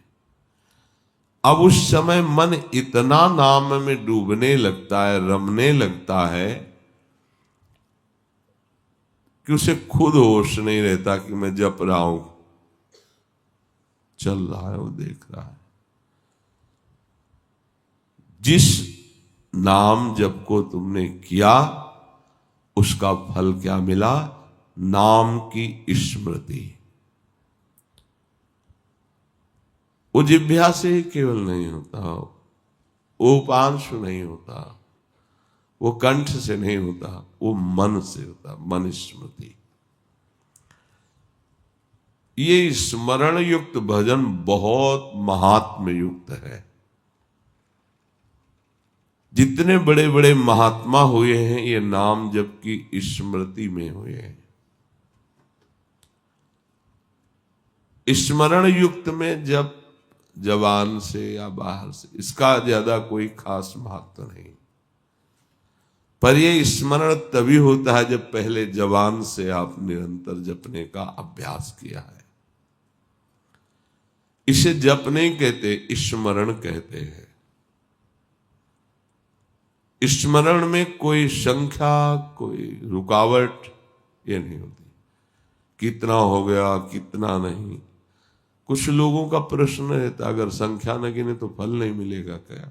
अब उस समय मन इतना नाम में डूबने लगता है, रमने लगता है कि उसे खुद होश नहीं रहता कि मैं जप रहा हूं। चल रहा है, वो देख रहा है। जिस नाम जप को तुमने किया उसका फल क्या मिला? नाम की स्मृति। वो जिह्वा से ही केवल नहीं होता, वो उपांशु नहीं होता, वो कंठ से नहीं होता, वो मन से होता। मन स्मृति। ये स्मरण युक्त भजन बहुत महात्म युक्त है। जितने बड़े बड़े महात्मा हुए हैं ये नाम जप की स्मृति में हुए हैं। स्मरण युक्त में जब जबान से या बाहर से, इसका ज्यादा कोई खास महत्व नहीं। पर यह स्मरण तभी होता है जब पहले जबान से आप निरंतर जपने का अभ्यास किया है। इसे जप नहीं कहते, स्मरण कहते हैं। स्मरण में कोई संख्या, कोई रुकावट ये नहीं होती। कितना हो गया, कितना नहीं। कुछ लोगों का प्रश्न रहता, अगर संख्या न गिने तो फल नहीं मिलेगा क्या?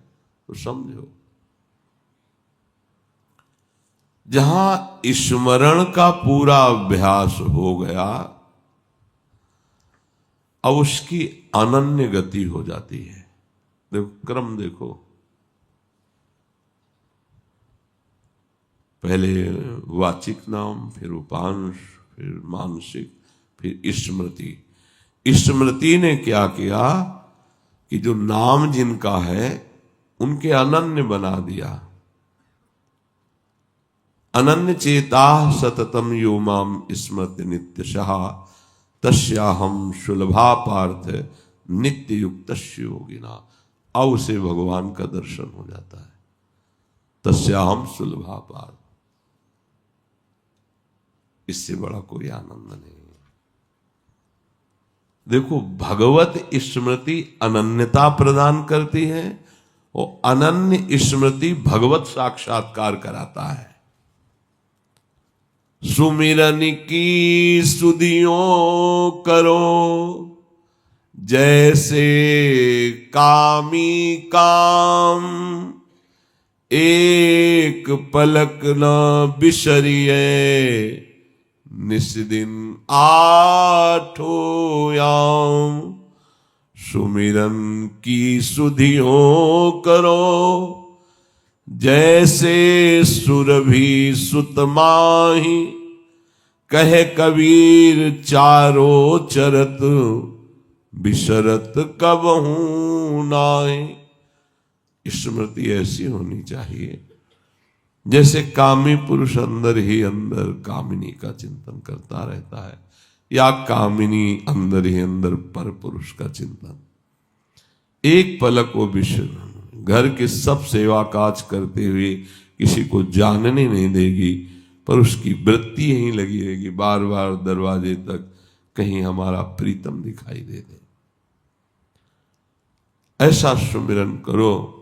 तो समझो, जहां स्मरण का पूरा अभ्यास हो गया, अब उसकी अनन्य गति हो जाती है। देखो क्रम, देखो पहले वाचिक नाम, फिर उपांश, फिर मानसिक, फिर स्मृति। स्मृति ने क्या किया कि जो नाम जिनका है उनके अनन्य बना दिया। अनन्य चेता सततम यो माम स्मृति नित्यशः तस्याहम सुलभा पार्थ नित्य युक्त योगिना। अब उसे भगवान का दर्शन हो जाता है। तस्याहम सुलभा पार्थ, इससे बड़ा कोई आनंद नहीं। देखो, भगवत स्मृति अनन्यता प्रदान करती है और अनन्य स्मृति भगवत साक्षात्कार कराता है। सुमिरन की सुधियों करो जैसे कामी काम, एक पलक न बिसरिए, निस्दिन आठों याम। सुमिरन की सुधियों करो, जैसे सुरभि सुत माही। कहे कबीर चारों चरत, बिसरत कबहू नाहि। स्मृति ऐसी होनी चाहिए जैसे कामी पुरुष अंदर ही अंदर कामिनी का चिंतन करता रहता है, या कामिनी अंदर ही अंदर पर पुरुष का चिंतन। एक पलक वो विश्व घर के सब सेवा काज करते हुए किसी को जानने नहीं देगी, पर उसकी वृत्ति यहीं लगी रहेगी, बार बार दरवाजे तक कहीं हमारा प्रीतम दिखाई दे दे। ऐसा सुमिरन करो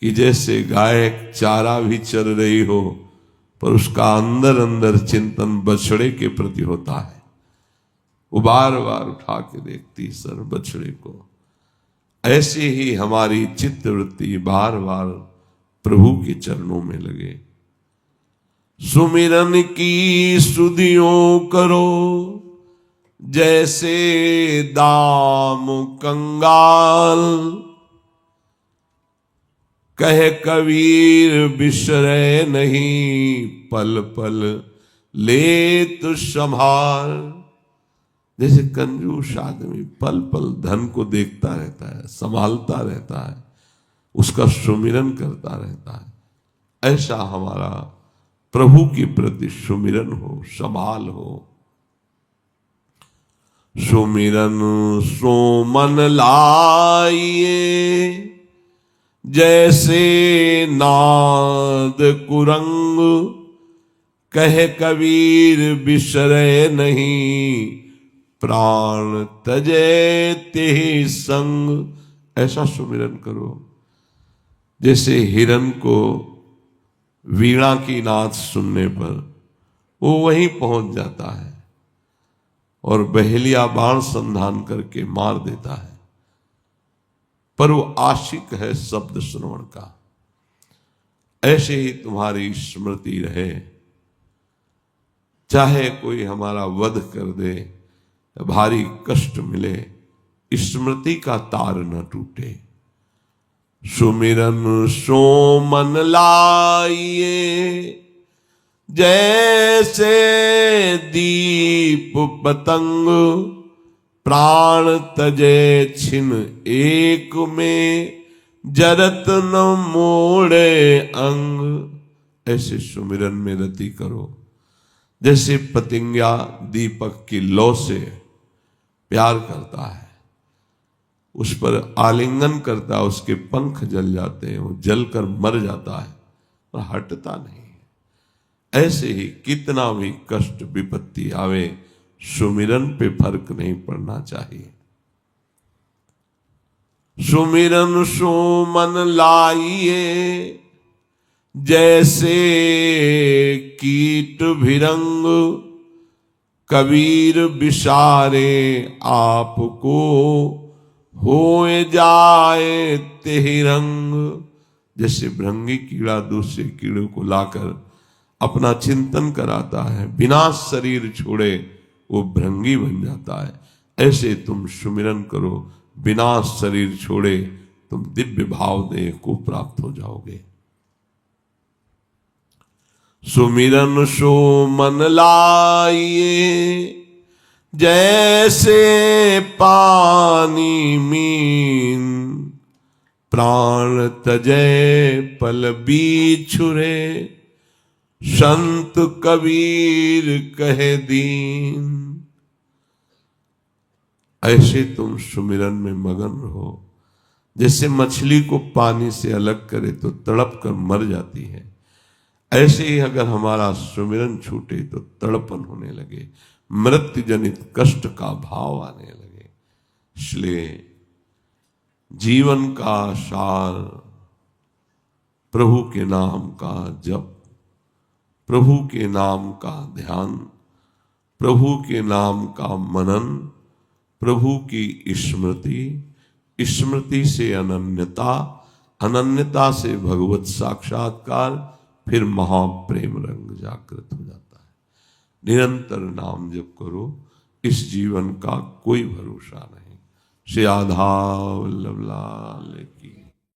कि जैसे गाय चारा भी चर रही हो, पर उसका अंदर अंदर चिंतन बछड़े के प्रति होता है। वो बार बार उठा के देखती सर बछड़े को। ऐसे ही हमारी चित्त वृत्ति बार बार प्रभु के चरणों में लगे। सुमिरन की सुधियों करो, जैसे दाम कंगाल। कहे कबीर बिसरे नहीं, पल पल ले तो संभाल। जैसे कंजूस आदमी पल पल धन को देखता रहता है, संभालता रहता है, उसका सुमिरन करता रहता है, ऐसा हमारा प्रभु के प्रति सुमिरन हो, संभाल हो। सुमिरन सो मन लाइए, जैसे नाद कुरंग। कहे कबीर बिसरे नहीं, प्राण तजे ते संग। ऐसा सुमिरन करो जैसे हिरन को वीणा की नाद सुनने पर वो वहीं पहुंच जाता है और बहेलिया बाण संधान करके मार देता है, पर वो आशिक है शब्द श्रवण का। ऐसे ही तुम्हारी स्मृति रहे, चाहे कोई हमारा वध कर दे, भारी कष्ट मिले, स्मृति का तार न टूटे। सुमिरन सो मन लाइए, जैसे दीप पतंग। प्राण तजे छिन एक में, जरत न मोड़े अंग। ऐसे सुमिरन में रति करो जैसे पतंगिया दीपक की लौ से प्यार करता है, उस पर आलिंगन करता है, उसके पंख जल जाते हैं, वो जलकर मर जाता है और हटता नहीं है। ऐसे ही कितना भी कष्ट विपत्ति आवे, सुमिरन पे फर्क नहीं पड़ना चाहिए। सुमिरन सो मन लाइए, जैसे कीट भिरंग। कबीर विसारे आपको, होए जाए तेहि रंग। जैसे भृंगी कीड़ा दूसरे कीड़े को लाकर अपना चिंतन कराता है, बिना शरीर छोड़े वो भृंगी बन जाता है। ऐसे तुम सुमिरन करो, बिना शरीर छोड़े तुम दिव्य भाव देह को प्राप्त हो जाओगे। सुमिरन सो मन लाइए, जैसे पानी मीन। प्राण तजय पल बिछुरे, संत कबीर कहे दीन। ऐसे तुम सुमिरन में मगन रहो, जैसे मछली को पानी से अलग करे तो तड़प कर मर जाती है, ऐसे ही अगर हमारा सुमिरन छूटे तो तड़पन होने लगे, मृत्यु जनित कष्ट का भाव आने लगे। इसलिए जीवन का सार प्रभु के नाम का जप, प्रभु के नाम का ध्यान, प्रभु के नाम का मनन, प्रभु की स्मृति, स्मृति से अनन्यता, अनन्यता से भगवत साक्षात्कार, फिर महाप्रेम रंग जागृत हो जाता है। निरंतर नाम जप करो, इस जीवन का कोई भरोसा नहीं। श्री राधा वल्लभ लाल।